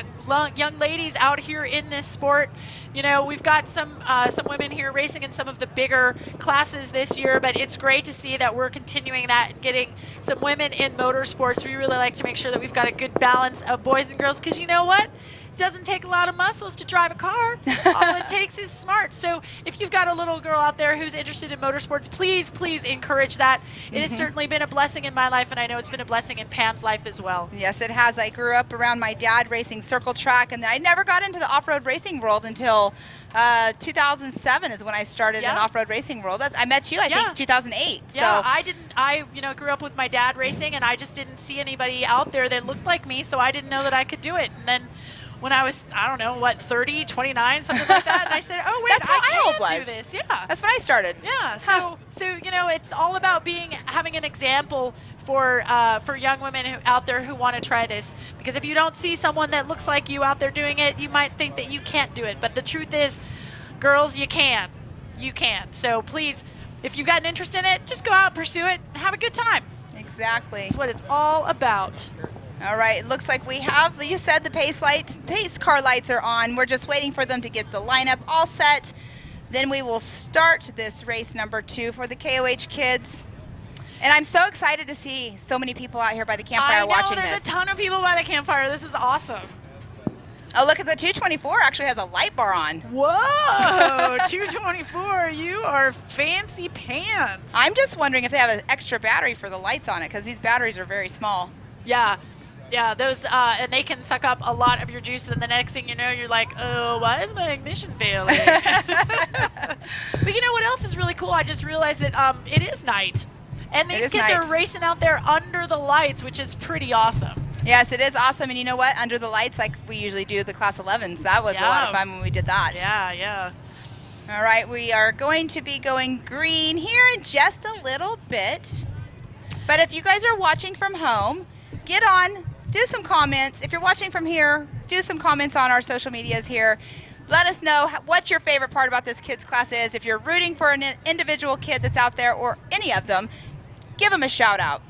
ladies out here in this sport. We've got some women here racing in some of the bigger classes this year, but it's great to see that we're continuing that and getting some women in motorsports. We really like to make sure that we've got a good balance of boys and girls, because you know what? It doesn't take a lot of muscles to drive a car. All it takes is smart. So if you've got a little girl out there who's interested in motorsports, please encourage that. It has certainly been a blessing in my life, and I know it's been a blessing in Pam's life as well. Yes, it has. I grew up around my dad racing circle track, and I never got into the off-road racing world until 2007 is when I started in off-road racing world. I met you, I think, 2008. Yeah, so. I didn't. I grew up with my dad racing, and I just didn't see anybody out there that looked like me, so I didn't know that I could do it. And then when I was, 30, 29, something like that, and I said, oh, wait, that's how I can do this. Yeah. That's when I started. Yeah, so it's all about having an example for young women out there who want to try this. Because if you don't see someone that looks like you out there doing it, you might think that you can't do it. But the truth is, girls, you can. You can. So please, if you've got an interest in it, just go out and pursue it and have a good time. Exactly. That's what it's all about. All right, it looks like we have, you said the pace car lights are on. We're just waiting for them to get the lineup all set. Then we will start this race number 2 for the KOH Kids. And I'm so excited to see so many people out here by the campfire watching this. There's a ton of people by the campfire. This is awesome. Oh, look at the 224 actually has a light bar on. Whoa, 224, you are fancy pants. I'm just wondering if they have an extra battery for the lights on it, because these batteries are very small. Yeah. Yeah, those, and they can suck up a lot of your juice, and then the next thing you know, you're like, oh, why is my ignition failing? But you know what else is really cool? I just realized that it is night. And these kids are racing out there under the lights, which is pretty awesome. Yes, it is awesome. And you know what? Under the lights, like we usually do the Class 11s, that was a lot of fun when we did that. Yeah, yeah. All right, we are going to be going green here in just a little bit. But if you guys are watching from home, get on, do some comments. If you're watching from here, do some comments on our social medias here. Let us know what your favorite part about this kids class is. If you're rooting for an individual kid that's out there or any of them, give them a shout out.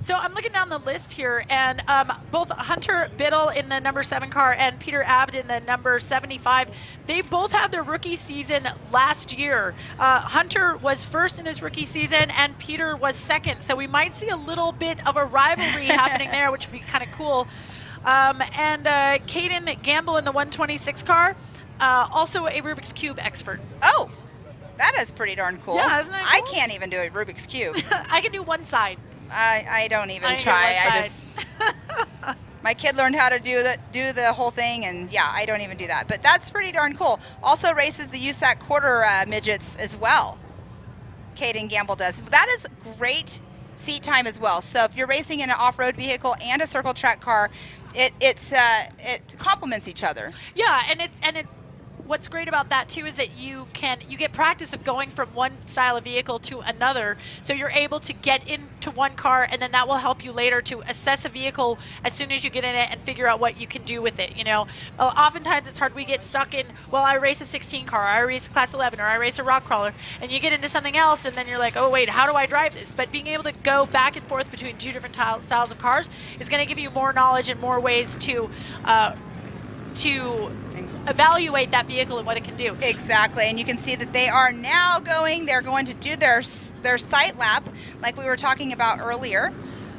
So I'm looking down the list here, and both Hunter Biddle in the number 7 car and Peter Abd in the number 75, they both had their rookie season last year. Hunter was first in his rookie season, and Peter was second. So we might see a little bit of a rivalry happening there, which would be kind of cool. And Caden Gamble in the 126 car, also a Rubik's Cube expert. Oh, that is pretty darn cool. Yeah, isn't that cool? I can't even do a Rubik's Cube. I can do one side. I don't even try. I just my kid learned how to do the whole thing, and yeah, I don't even do that. But that's pretty darn cool. Also races the USAC quarter midgets as well. Caden Gamble does. That is great seat time as well. So if you're racing in an off-road vehicle and a circle track car, it complements each other. Yeah, and what's great about that too is that you get practice of going from one style of vehicle to another, so you're able to get into one car, and then that will help you later to assess a vehicle as soon as you get in it and figure out what you can do with it. You know, oftentimes it's hard. We get stuck in, well, I race a 16 car, or I race a Class 11, or I race a rock crawler, and you get into something else, and then you're like, oh wait, how do I drive this? But being able to go back and forth between two different styles of cars is going to give you more knowledge and more ways to evaluate that vehicle and what it can do. Exactly, and you can see that they are now they're going to do their sight lap like we were talking about earlier.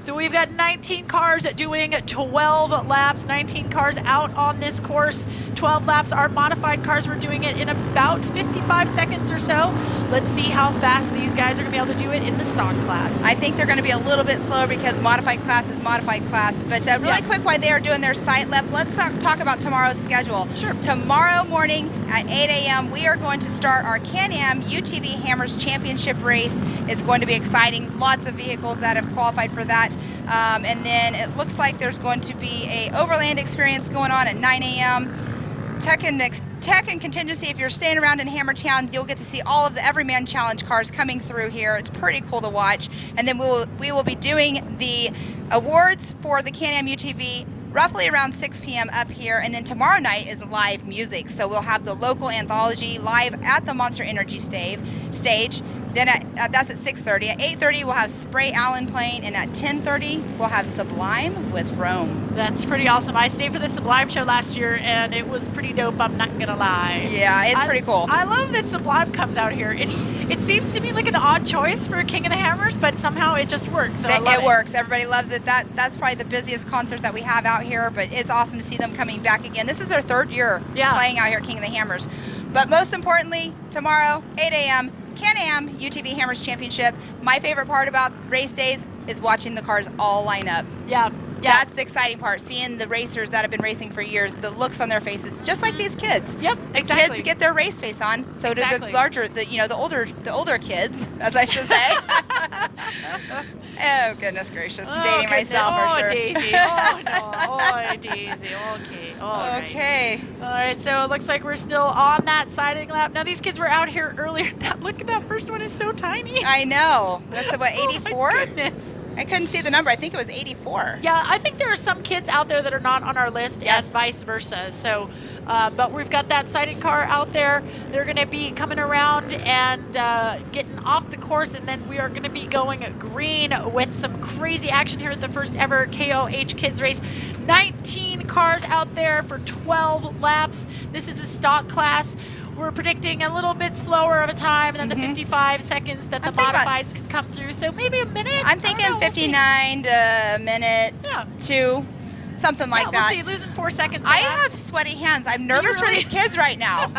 So we've got 19 cars doing 12 laps, 19 cars out on this course, 12 laps. Our modified cars were doing it in about 55 seconds or so. Let's see how fast these guys are going to be able to do it in the stock class. I think they're going to be a little bit slower because modified class is modified class. But really quick, while they are doing their sight lap, let's talk about tomorrow's schedule. Sure. Tomorrow morning at 8 a.m., we are going to start our Can-Am UTV Hammers Championship race. It's going to be exciting. Lots of vehicles that have qualified for that. And then it looks like there's going to be a overland experience going on at 9 a.m. Tech and contingency. If you're staying around in Hammertown, you'll get to see all of the Everyman Challenge cars coming through here. It's pretty cool to watch. And then we will be doing the awards for the Can-Am UTV roughly around 6 p.m. up here. And then tomorrow night is live music. So we'll have the local anthology live at the Monster Energy stage. Then that's at 6:30. At 8:30, we'll have Spray Allen playing, and at 10:30, we'll have Sublime with Rome. That's pretty awesome. I stayed for the Sublime show last year, and it was pretty dope, I'm not going to lie. Yeah, it's pretty cool. I love that Sublime comes out here. It seems to me like an odd choice for King of the Hammers, but somehow it just works. So it works. Everybody loves it. That's probably the busiest concert that we have out here, but it's awesome to see them coming back again. This is their 3rd year playing out here at King of the Hammers. But most importantly, tomorrow, 8 a.m., Can-Am UTV Hammers Championship. My favorite part about race days is watching the cars all line up. Yeah. That's the exciting part, seeing the racers that have been racing for years, the looks on their faces, just like these kids. Yep, the kids get their race face on, so do the older kids, as I should say. Oh, goodness gracious. I'm dating myself for sure. Daisy. Oh, no. Oh, Daisy. Okay. Okay. All right, so it looks like we're still on that siding lap. Now, these kids were out here earlier. Look at that first one is so tiny. I know. That's what, 84? Oh, my goodness. I couldn't see the number. I think it was 84. Yeah, I think there are some kids out there that are not on our list, and vice versa. So, but we've got that sighting car out there. They're going to be coming around and getting off the course, and then we are going to be going green with some crazy action here at the first ever KOH Kids race. 19 cars out there for 12 laps. This is the stock class. We're predicting a little bit slower of a time than the 55 seconds that the modifieds can come through. So maybe a minute? I'm thinking 59 to a minute, 2. Something like that. We'll see, losing 4 seconds. I have sweaty hands. I'm nervous for these kids right now.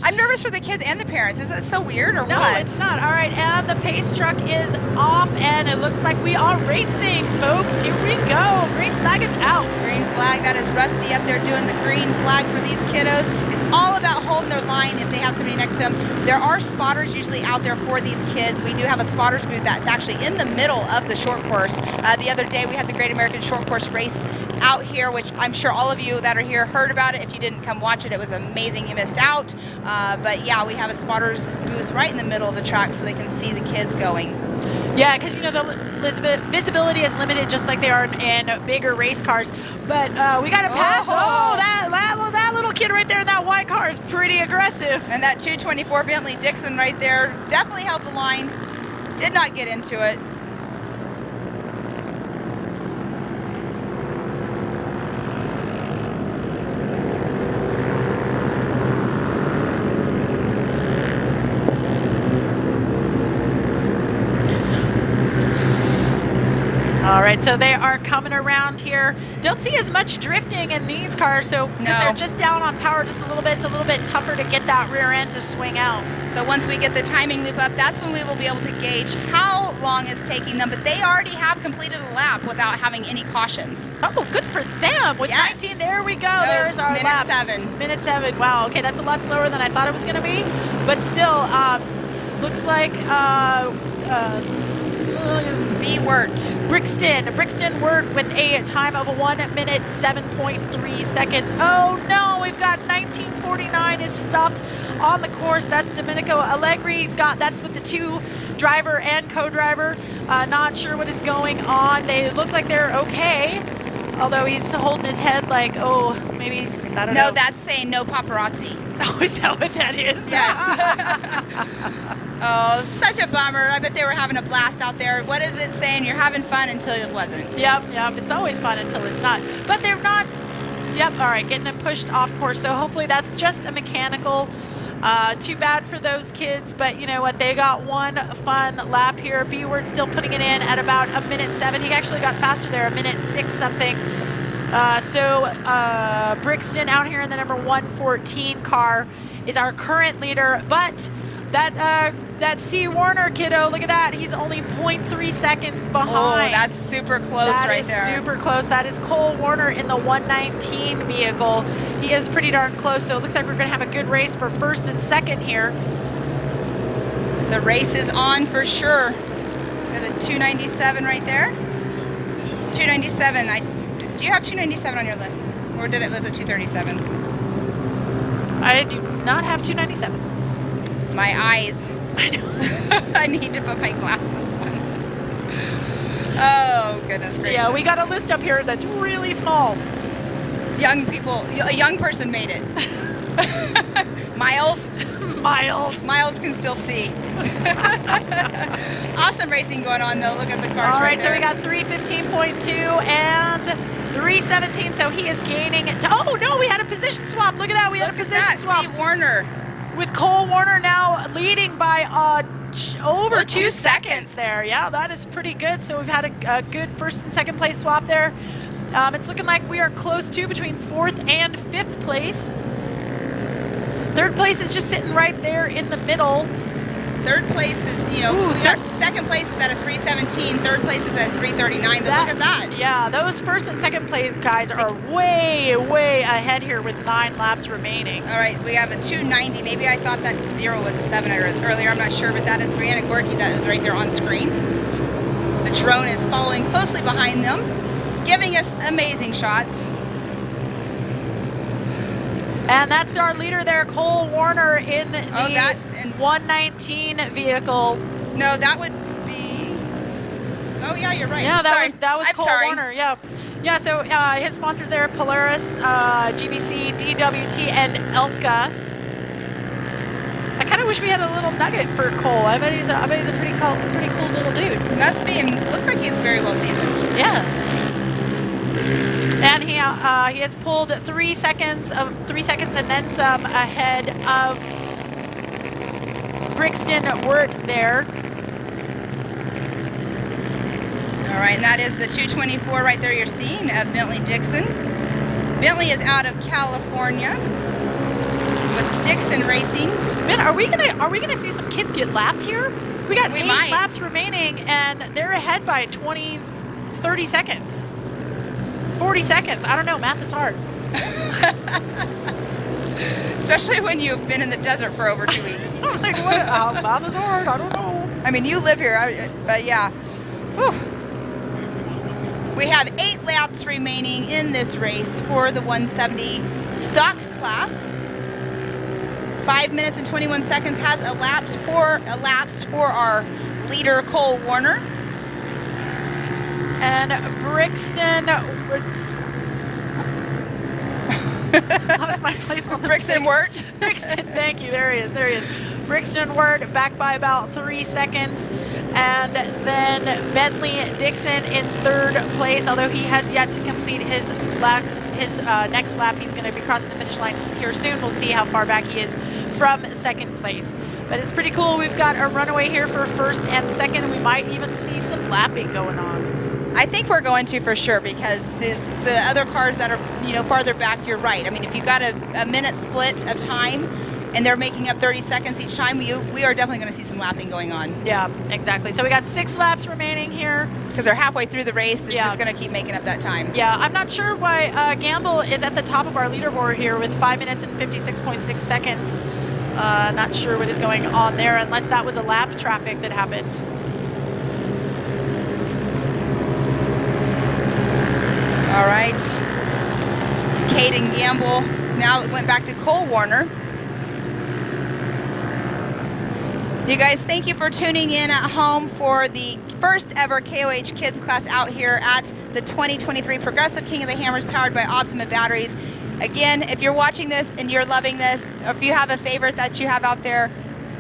I'm nervous for the kids and the parents. Is it so weird or what? No, it's not. All right, and the pace truck is off, and it looks like we are racing, folks. Here we go. Green flag is out. Green flag. That is Rusty up there doing the green flag for these kiddos. It's all about holding their line if they have somebody next to them. There are spotters usually out there for these kids. We do have a spotters booth that's actually in the middle of the short course. The other day we had the Great American Short Course race out here, which I'm sure all of you that are here heard about it. If you didn't come watch it, it was amazing. You missed out. But yeah, we have a spotters booth right in the middle of the track so they can see the kids going. Yeah, because you know the visibility is limited just like they are in bigger race cars. But we got to pass. Oh, that little kid right there in that white car is pretty aggressive. And that 224 Bentley Dixon right there definitely held the line. Did not get into it. All right, so they are coming around here. Don't see as much drifting in these cars, so they're just down on power just a little bit. It's a little bit tougher to get that rear end to swing out. So once we get the timing loop up, that's when we will be able to gauge how long it's taking them. But they already have completed a lap without having any cautions. Oh, good for them. With 19, there we go. There's our lap. Minute 7. Wow, okay, that's a lot slower than I thought it was going to be. But still, looks like... Brixton Wirt with a time of 1 minute 7.3 seconds. Oh no, we've got 1949 is stopped on the course. That's Domenico Allegri's that's with the 2 driver and co-driver. Not sure what is going on. They look like they're okay. Although he's holding his head like, oh, maybe he's, I don't know. No, that's saying no paparazzi. Oh, is that what that is? Yes. Oh, such a bummer. I bet they were having a blast out there. What is it saying? You're having fun until it wasn't. Yep. It's always fun until it's not. But they're not. Yep. All right, getting them pushed off course. So hopefully that's just a mechanical. Too bad for those kids, but you know what? They got one fun lap here. B-Word still putting it in at about 1 minute 7. He actually got faster there, 1 minute 6 something. Brixton out here in the number 114 car is our current leader, but that C. Warner kiddo, look at that. He's only 0.3 seconds behind. Oh, that's super close right there. That is super close. That is Cole Warner in the 119 vehicle. He is pretty darn close, so it looks like we're going to have a good race for first and second here. The race is on for sure. There's a 297 right there. 297. Do you have 297 on your list? Or was it 237? I do not have 297. My eyes. I know. I need to put my glasses on. Oh, goodness gracious. Yeah, we got a list up here that's really small. Young people, a young person made it. Miles can still see. Awesome racing going on though. Look at the cars. All right, there. So we got 315.2 and 317. So he is gaining. Oh no, we had a position swap. Look at that. We had a position swap. See Warner. With Cole Warner now leading by over 2 seconds there. Yeah, that is pretty good. So we've had a good first and second place swap there. It's looking like we are close to between 4th and 5th place. 3rd place is just sitting right there in the middle. 3rd place is, we got 2nd place is at a 317, 3rd place is at a 339, but look at that. Yeah, those 1st and 2nd place guys are way, way ahead here with 9 laps remaining. All right, we have a 290. Maybe I thought that 0 was a 7 earlier, I'm not sure, but that is Brianna Gorky that is right there on screen. The drone is following closely behind them, giving us amazing shots. And that's our leader there, Cole Warner in the 119 vehicle. No, that would be. Oh yeah, you're right. Yeah, that was Cole Warner. Yeah. So his sponsors there: Polaris, GBC, DWT, and Elka. I kind of wish we had a little nugget for Cole. I bet he's a pretty cool little dude. Must be, and looks like he's very well seasoned. Yeah. And he has pulled 3 seconds and then some ahead of Brixton Wirt there. All right, and that is the 224 right there you're seeing of Bentley Dixon. Bentley is out of California with Dixon Racing. Man, are we gonna see some kids get lapped here? We got 8 laps remaining, and they're ahead by 20, 30 seconds. 40 seconds. I don't know. Math is hard. Especially when you've been in the desert for over 2 weeks. I'm like, what? Math is hard. I don't know. I mean, you live here, but yeah. Whew. We have 8 laps remaining in this race for the 170 stock class. 5 minutes and 21 seconds has elapsed for our leader, Cole Warner. And Brixton, lost my place on the Brixton Wirt. Brixton, thank you. There he is. Brixton Wirt back by about 3 seconds. And then Bentley Dixon in 3rd place, although he has yet to complete his next lap. He's going to be crossing the finish line here soon. We'll see how far back he is from 2nd place. But it's pretty cool. We've got a runaway here for 1st and 2nd, and we might even see some lapping going on. I think we're going to for sure, because the other cars that are farther back, you're right. I mean, if you got a minute split of time and they're making up 30 seconds each time, we are definitely going to see some lapping going on. Yeah, exactly. So we got 6 laps remaining here. Because they're halfway through the race, it's just going to keep making up that time. Yeah, I'm not sure why Gamble is at the top of our leaderboard here with 5 minutes and 56.6 seconds. Not sure what is going on there, unless that was a lap traffic that happened. All right. Caden Gamble. Now it went back to Cole Warner. You guys, thank you for tuning in at home for the first ever KOH Kids class out here at the 2023 Progressive King of the Hammers powered by Optima Batteries. Again, if you're watching this and you're loving this, or if you have a favorite that you have out there,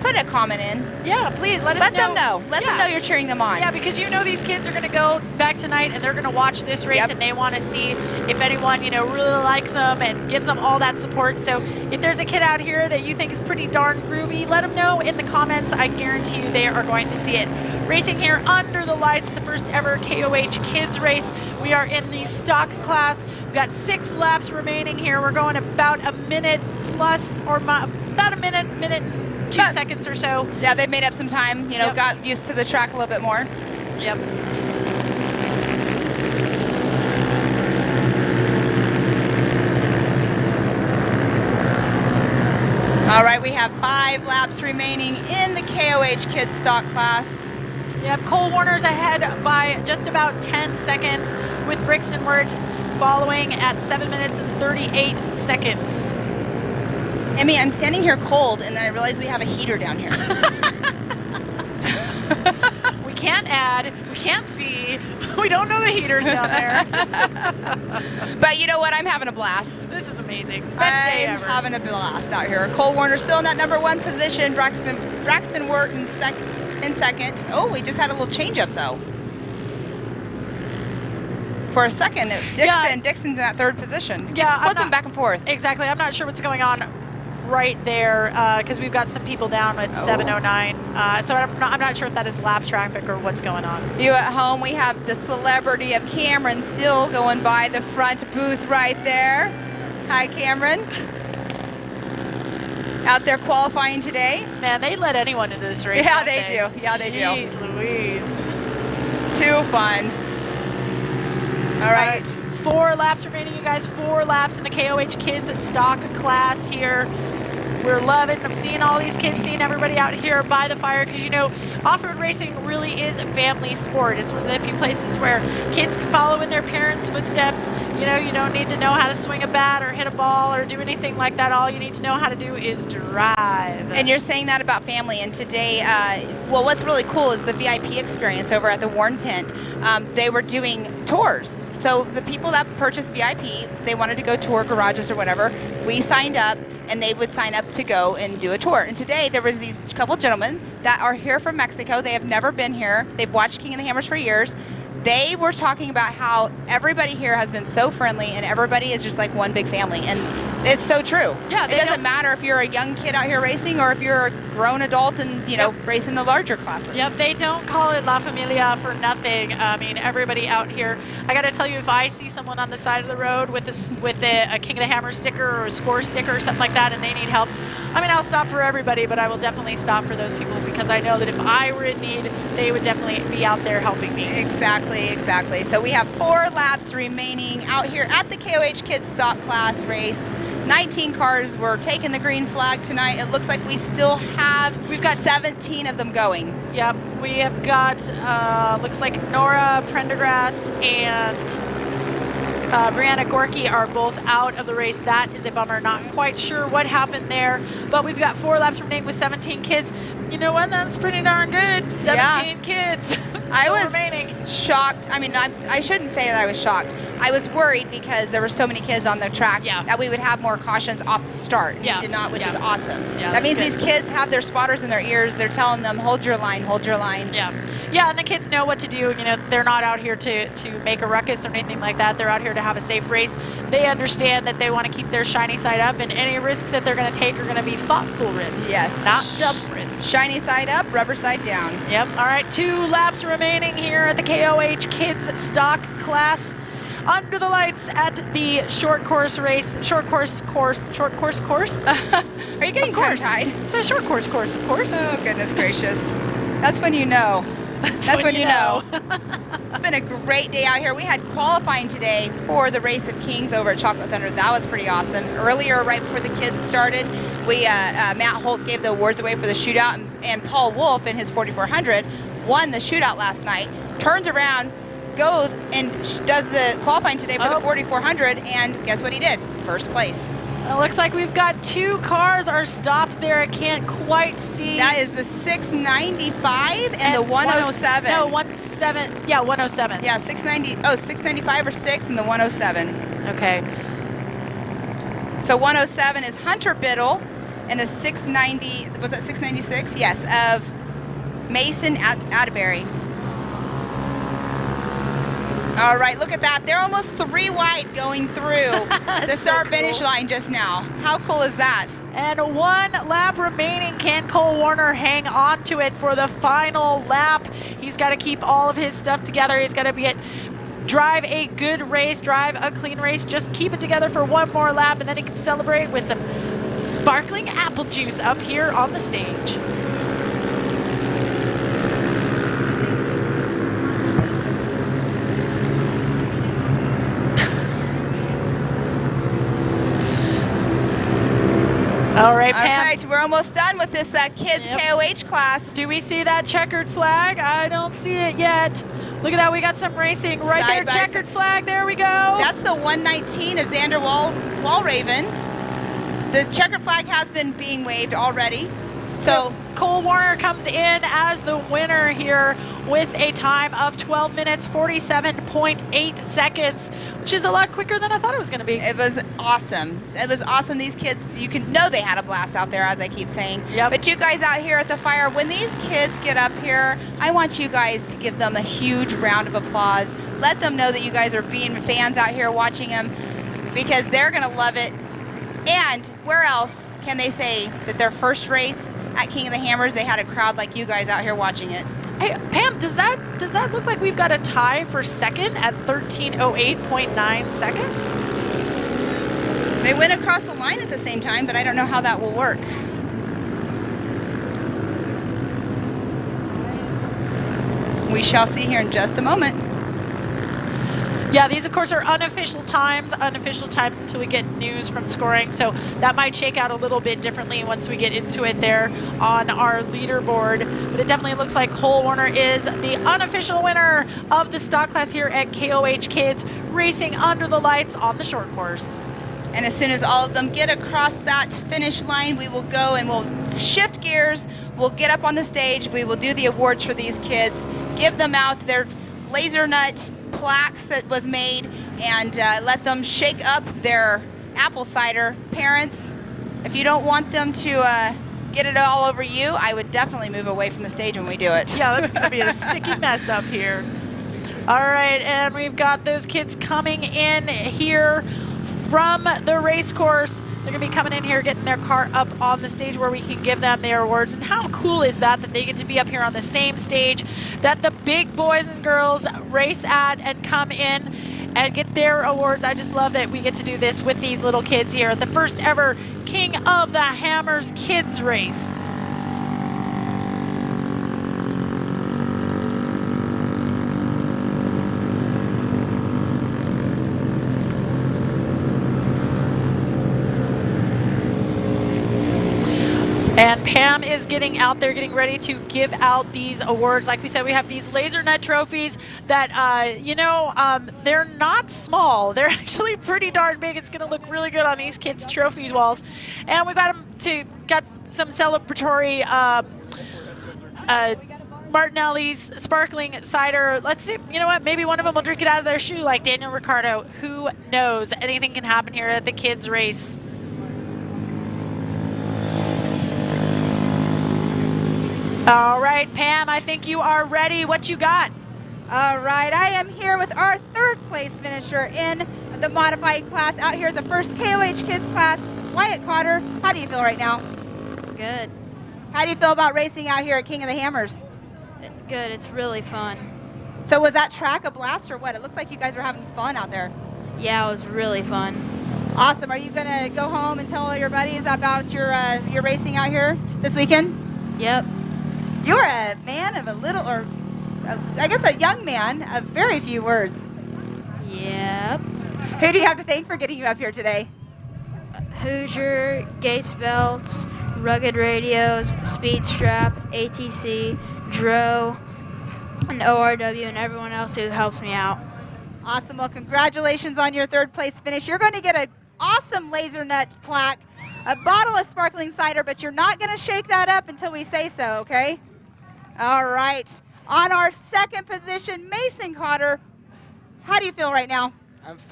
put a comment in. Yeah, please let us know. Let them know. Let them know you're cheering them on. Yeah, because these kids are going to go back tonight and they're going to watch this race and they want to see if anyone, really likes them and gives them all that support. So if there's a kid out here that you think is pretty darn groovy, let them know in the comments. I guarantee you they are going to see it. Racing here under the lights, the first ever KOH Kids race. We are in the stock class. We've got 6 laps remaining here. We're going about a minute plus, or about a minute and 2 seconds or so. Yeah, they made up some time, got used to the track a little bit more. Yep. All right, we have 5 laps remaining in the KOH Kids stock class. Yep, Cole Warner's ahead by just about 10 seconds, with Brixton Wirt following at 7 minutes and 38 seconds. Emmy, I'm standing here cold, and then I realize we have a heater down here. We can't add, we can't see, we don't know the heaters down there. But you know what? I'm having a blast. This is amazing. Best day ever. I'm having a blast out here. Cole Warner still in that number 1 position. Braxton Wirt in second. Oh, we just had a little change up though. For a second, Dixon's in that 3rd position. It's flipping back and forth. Exactly. I'm not sure what's going on right there, because we've got some people down with 7:09. So I'm not sure if that is lap traffic or what's going on. You at home, we have the celebrity of Cameron still going by the front booth right there. Hi, Cameron. Out there qualifying today. Man, they let anyone into this race. Yeah, they do. Yeah, they do. Jeez Louise. Too fun. All right. 4 laps remaining, you guys. 4 laps in the KOH Kids stock class here. We're loving, I'm seeing all these kids, seeing everybody out here by the fire, because off-road racing really is a family sport. It's one of the few places where kids can follow in their parents' footsteps. You don't need to know how to swing a bat or hit a ball or do anything like that. All you need to know how to do is drive. And you're saying that about family, and today, what's really cool is the VIP experience over at the Warren Tent. They were doing tours. So the people that purchased VIP, they wanted to go tour garages or whatever, we signed up, and they would sign up to go and do a tour. And today there was these couple gentlemen that are here from Mexico. They have never been here. They've watched King of the Hammers for years. They were talking about how everybody here has been so friendly and everybody is just like one big family. And It's so true. Yeah, it doesn't matter if you're a young kid out here racing or if you're a grown adult and, you know, racing the larger classes. Yep, they don't call it La Familia for nothing. I mean, everybody out here, I got to tell you, if I see someone on the side of the road with a King of the Hammer sticker or a score sticker or something like that and they need help, I mean, I'll stop for everybody, but I will definitely stop for those people because I know that if I were in need, they would definitely be out there helping me. Exactly, exactly. So we have 4 laps remaining out here at the KOH Kids stock class race. 19 cars were taking the green flag tonight. It looks like we still have 17 of them going. Yep, we have got, looks like Nora Prendergast and Brianna Gorky are both out of the race. That is a bummer. Not quite sure what happened there, but we've got 4 laps remaining with 17 kids. You know what? That's pretty darn good. 17 kids. I was remaining. shocked. I mean, I shouldn't say that I was shocked. I was worried because there were so many kids on the track that we would have more cautions off the start. We did not, which is awesome. Yeah, that means good. these kids have their spotters in their ears. They're telling them, hold your line, hold your line. Yeah. Yeah, and the kids know what to do. You know, they're not out here to make a ruckus or anything like that. They're out here to have a safe race. They understand that they want to keep their shiny side up, and any risks that they're going to take are going to be thoughtful risks. Yes. Not dumb risks. Shiny side up, rubber side down. Yep. All right, 2 laps remaining here at the KOH Kids stock class. Under the lights at the short course race. Short course? Are you getting tongue-tied? It's a short course, of course. Oh, goodness gracious. That's when you know. That's when you know. It's been a great day out here. We had qualifying today for the Race of Kings over at Chocolate Thunder. That was pretty awesome. Earlier, right before the kids started, we Matt Holt gave the awards away for the shootout, and Paul Wolf in his 4400 won the shootout last night. Turns around, goes and does the qualifying today for the 4400, and guess what he did? First place. It looks like we've got 2 cars are stopped there. I can't quite see. That is the 695 and the 107. No, 107. Yeah, 107. Yeah, 695 or 6 and the 107. Okay. So 107 is Hunter Biddle, and the 690, was that 696? Yes, of Mason Atterbury. All right, look at that. They're almost 3 wide going through the start-finish line just now. How cool is that? And 1 lap remaining. Can Cole Warner hang on to it for the final lap? He's got to keep all of his stuff together. He's got to drive a good race, drive a clean race. Just keep it together for 1 more lap, and then he can celebrate with some sparkling apple juice up here on the stage. All right, Pam. All right, we're almost done with this kids KOH class. Do we see that checkered flag? I don't see it yet. Look at that, we got some racing right there. Checkered flag, there we go. That's the 119 of Xander Walraven. The checkered flag has been being waved already. So Cole Warner comes in as the winner here with a time of 12 minutes, 47.8 seconds, which is a lot quicker than I thought it was going to be. It was awesome. It was awesome. These kids, you can know they had a blast out there, as I keep saying. Yep. But you guys out here at the fire, when these kids get up here, I want you guys to give them a huge round of applause. Let them know that you guys are being fans out here watching them, because they're going to love it. And where else can they say that their first race at King of the Hammers, they had a crowd like you guys out here watching it? Hey, Pam, does that look like we've got a tie for second at 13:08.9 seconds? They went across the line at the same time, but I don't know how that will work. We shall see here in just a moment. Yeah, these of course are unofficial times until we get news from scoring. So that might shake out a little bit differently once we get into it there on our leaderboard. But it definitely looks like Cole Warner is the unofficial winner of the stock class here at KOH Kids, racing under the lights on the short course. And as soon as all of them get across that finish line, we will go and we'll shift gears. We'll get up on the stage. We will do the awards for these kids, give them out their laser nut plaques that was made, and let them shake up their apple cider. Parents, if you don't want them to get it all over you, I would definitely move away from the stage when we do it. Yeah, that's going to be a sticky mess up here. All right, and we've got those kids coming in here from the race course. They're going to be coming in here, getting their car up on the stage where we can give them their awards. And how cool is that they get to be up here on the same stage that the big boys and girls race at and come in and get their awards. I just love that we get to do this with these little kids here. The first ever King of the Hammers Kids Race. And Pam is getting out there, getting ready to give out these awards. Like we said, we have these laser nut trophies that, they're not small. They're actually pretty darn big. It's going to look really good on these kids' trophy walls. And we got some celebratory Martinelli's sparkling cider. Let's see, you know what? Maybe one of them will drink it out of their shoe like Daniel Ricciardo. Who knows? Anything can happen here at the kids' race. All right, Pam, I think you are ready. What you got? All right, I am here with our third place finisher in the modified class out here at the first KOH Kids class. Wyatt Cotter, how do you feel right now? Good. How do you feel about racing out here at King of the Hammers? Good, it's really fun. So was that track a blast or what? It looks like you guys were having fun out there. Yeah, it was really fun. Awesome. Are you going to go home and tell all your buddies about your racing out here this weekend? Yep. You're a man of a young man of very few words. Yep. Who do you have to thank for getting you up here today? Hoosier, Gates Belts, Rugged Radios, Speed Strap, ATC, Dro, and ORW, and everyone else who helps me out. Awesome. Well, congratulations on your third place finish. You're going to get an awesome laser nut plaque, a bottle of sparkling cider, but you're not going to shake that up until we say so, okay? All right. On our second position, Mason Cotter. How do you feel right now?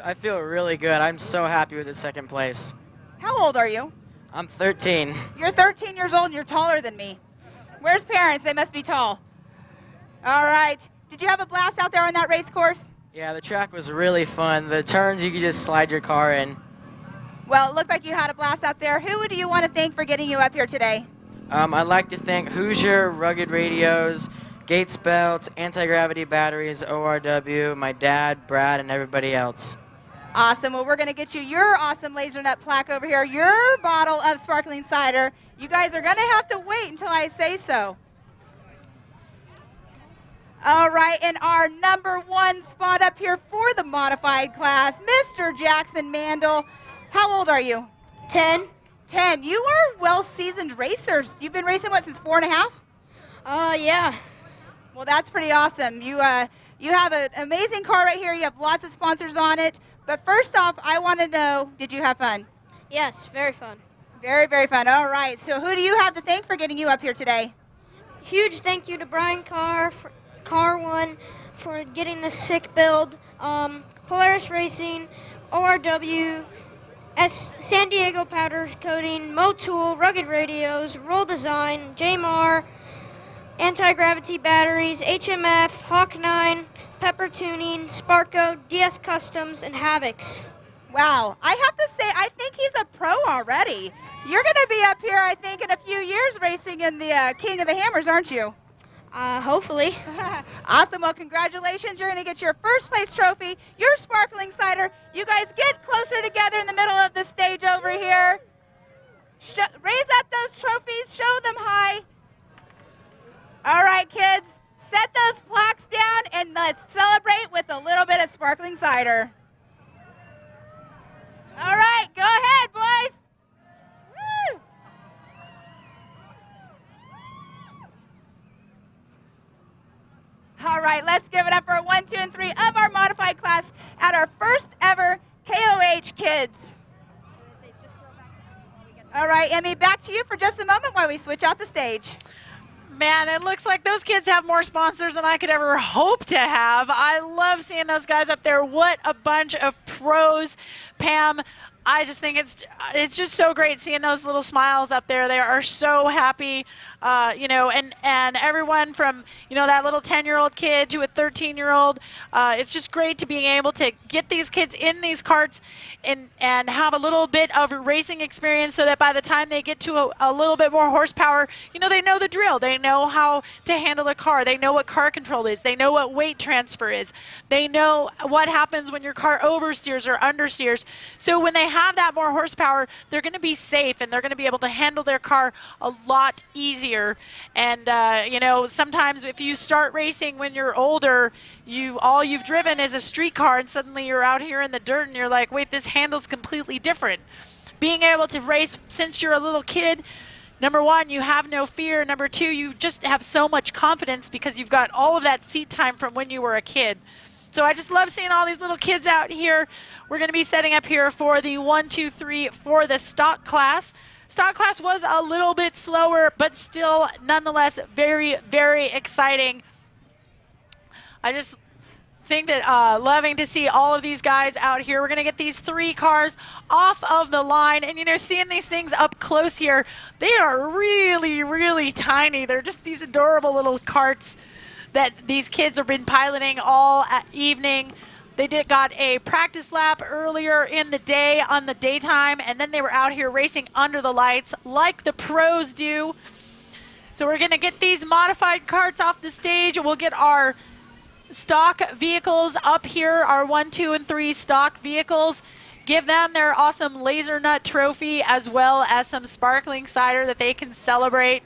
I feel really good. I'm so happy with the second place. How old are you? I'm 13. You're 13 years old and you're taller than me. Where's parents? They must be tall. All right. Did you have a blast out there on that race course? Yeah, the track was really fun. The turns, you could just slide your car in. Well, it looked like you had a blast out there. Who do you want to thank for getting you up here today? I'd like to thank Hoosier, Rugged Radios, Gates Belts, Anti-Gravity Batteries, ORW, my dad, Brad, and everybody else. Awesome. Well, we're going to get you your awesome laser nut plaque over here, your bottle of sparkling cider. You guys are going to have to wait until I say so. All right, and our number one spot up here for the modified class, Mr. Jackson Mandel. How old are you? 10. 10. You are well-seasoned racers. You've been racing, what, since 4.5? Yeah. Well, that's pretty awesome. You have an amazing car right here. You have lots of sponsors on it. But first off, I want to know, did you have fun? Yes, very fun. Very, very fun. All right. So who do you have to thank for getting you up here today? Huge thank you to Brian Carr, Car One, for getting this sick build. Polaris Racing, ORW, San Diego Powder Coating, Motul, Rugged Radios, Roll Design, JMAR, Anti-Gravity Batteries, HMF, Hawk 9, Pepper Tuning, Sparco, DS Customs, and Havocs. Wow. I have to say, I think he's a pro already. You're going to be up here, I think, in a few years racing in the King of the Hammers, aren't you? Hopefully. Awesome. Well, congratulations. You're going to get your first place trophy, your sparkling cider. You guys get closer together in the middle of the stage over here. Raise up those trophies. Show them high. All right, kids. Set those plaques down and let's celebrate with a little bit of sparkling cider. All right. Go ahead, boys. Woo! All right, let's give it up for 1, 2, and 3 of our modified class at our first ever KOH Kids. All right, Emmy, back to you for just a moment while we switch out the stage. Man, it looks like those kids have more sponsors than I could ever hope to have. I love seeing those guys up there. What a bunch of pros. Pam, I just think it's just so great seeing those little smiles up there. They are so happy. and everyone from, that little 10-year-old kid to a 13-year-old. It's just great to being able to get these kids in these karts and have a little bit of racing experience so that by the time they get to a little bit more horsepower, they know the drill. They know how to handle the car. They know what car control is. They know what weight transfer is. They know what happens when your car oversteers or understeers. So when they have that more horsepower, they're going to be safe and they're going to be able to handle their car a lot easier. And, sometimes if you start racing when you're older, all you've driven is a street car and suddenly you're out here in the dirt and you're like, wait, this handle's completely different. Being able to race since you're a little kid, number one, you have no fear. Number two, you just have so much confidence because you've got all of that seat time from when you were a kid. So I just love seeing all these little kids out here. We're going to be setting up here for the 1, 2, 3 for the stock class. Stock class was a little bit slower, but still nonetheless very, very exciting. I just think that loving to see all of these guys out here. We're going to get these 3 cars off of the line. And, seeing these things up close here, they are really, really tiny. They're just these adorable little karts that these kids have been piloting all evening. They got a practice lap earlier in the day on the daytime, and then they were out here racing under the lights like the pros do. So we're going to get these modified karts off the stage. We'll get our stock vehicles up here, our 1, 2, and 3 stock vehicles. Give them their awesome laser nut trophy as well as some sparkling cider that they can celebrate.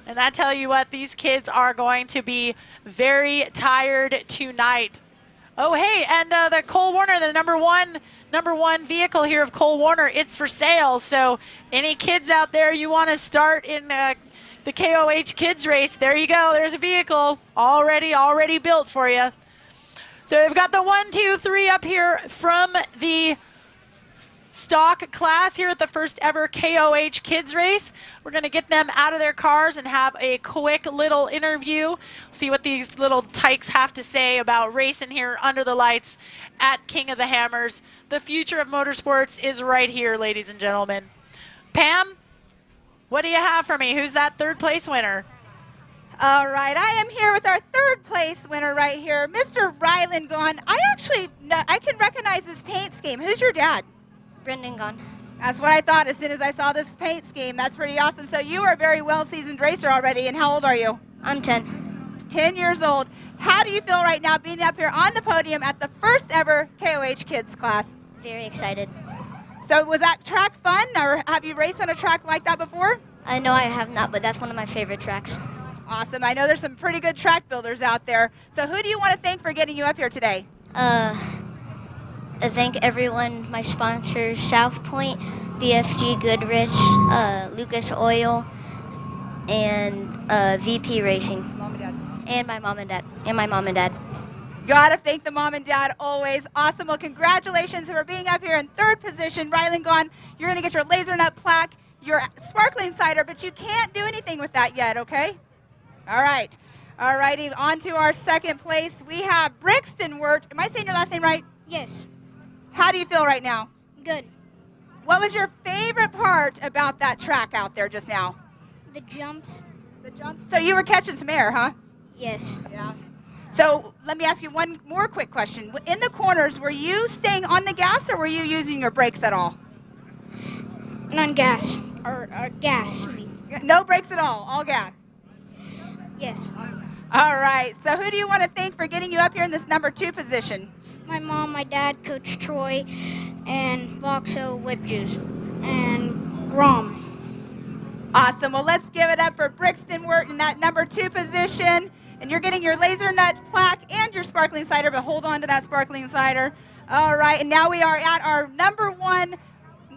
And I tell you what, these kids are going to be very tired tonight. Oh, hey, and the Cole Warner, the number one vehicle here of Cole Warner, it's for sale. So any kids out there you want to start in the KOH Kids race, there you go. There's a vehicle already built for you. So we've got the 1, 2, 3 up here from the stock class here at the first ever KOH Kids race. We're going to get them out of their cars and have a quick little interview. See what these little tykes have to say about racing here under the lights at King of the Hammers. The future of motorsports is right here, ladies and gentlemen. Pam, what do you have for me? Who's that 3rd place winner? All right, I am here with our 3rd place winner right here, Mr. Ryland Gahn. I can recognize this paint scheme. Who's your dad? Brendan Gahn. That's what I thought as soon as I saw this paint scheme. That's pretty awesome. So you are a very well-seasoned racer already, and how old are you? I'm 10. 10 years old. How do you feel right now being up here on the podium at the first ever KOH Kids class? Very excited. So was that track fun, or have you raced on a track like that before? No, I have not, but that's one of my favorite tracks. Awesome. I know there's some pretty good track builders out there. So who do you want to thank for getting you up here today? I thank everyone, my sponsors, South Point, BFG Goodrich, Lucas Oil, and VP Racing. Mom and Dad. And my mom and dad. Gotta thank the mom and dad always. Awesome. Well, congratulations for being up here in 3rd position. Ryland Gahn, you're gonna get your laser nut plaque, your sparkling cider, but you can't do anything with that yet, okay? All right. All righty, on to our 2nd place. We have Brixton Wirt. Am I saying your last name right? Yes. How do you feel right now? Good. What was your favorite part about that track out there just now? The jumps. The jumps? So you were catching some air, huh? Yes. Yeah. So let me ask you one more quick question. In the corners, were you staying on the gas or were you using your brakes at all? On gas. Or gas, I mean. No brakes at all gas? Yes. All right. So who do you want to thank for getting you up here in this number 2 position? My mom, my dad, Coach Troy, and Voxo Whip Juice, and Grom. Awesome. Well, let's give it up for Brixton Wirt in that number 2 position. And you're getting your laser nut plaque and your sparkling cider, but hold on to that sparkling cider. All right. And now we are at our number 1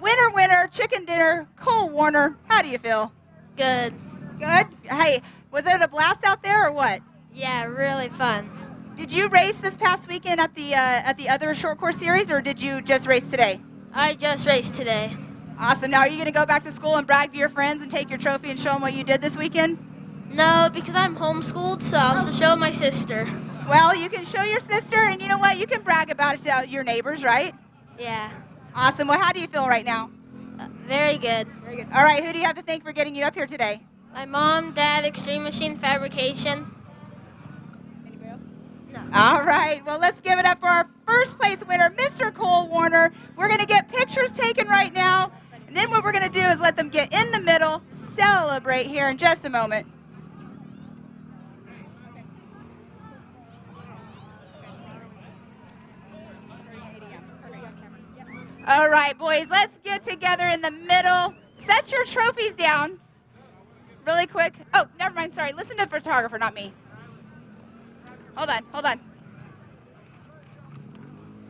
winner, chicken dinner, Cole Warner. How do you feel? Good. Good? Hey, was it a blast out there or what? Yeah, really fun. Did you race this past weekend at the other short course series, or did you just race today? I just raced today. Awesome. Now, are you going to go back to school and brag to your friends and take your trophy and show them what you did this weekend? No, because I'm homeschooled, so I'll show my sister. Well, you can show your sister, and you know what? You can brag about it to your neighbors, right? Yeah. Awesome. Well, how do you feel right now? Very good. Very good. All right, who do you have to thank for getting you up here today? My mom, dad, Extreme Machine Fabrication. Anybody else? No. All right, well, let's give it up for our first place winner, Mr. Cole Warner. We're going to get pictures taken right now, and then what we're going to do is let them get in the middle, celebrate here in just a moment. All right, boys, let's get together in the middle. Set your trophies down really quick. Oh, never mind, sorry. Listen to the photographer, not me. Hold on.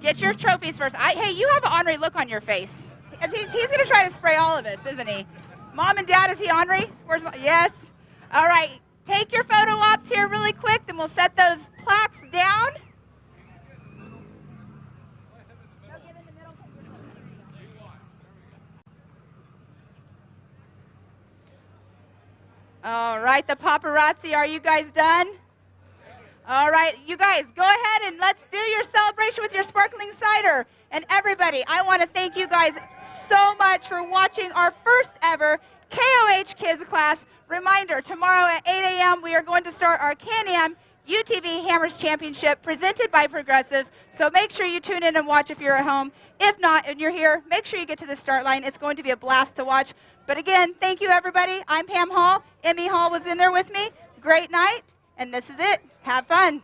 Get your trophies first. Hey, you have an ornery look on your face. He's going to try to spray all of us, isn't he? Mom and Dad, is he ornery? Yes. All right, take your photo ops here really quick, then we'll set those plaques down. All right, the paparazzi, are you guys done? All right, you guys, go ahead and let's do your celebration with your sparkling cider. And everybody, I want to thank you guys so much for watching our first ever KOH Kids class. Reminder, tomorrow at 8 a.m. we are going to start our Can-Am UTV Hammers Championship presented by Progressives. So make sure you tune in and watch if you're at home. If not, and you're here, make sure you get to the start line. It's going to be a blast to watch. But again, thank you, everybody. I'm Pam Hall. Emmy Hall was in there with me. Great night, and this is it. Have fun.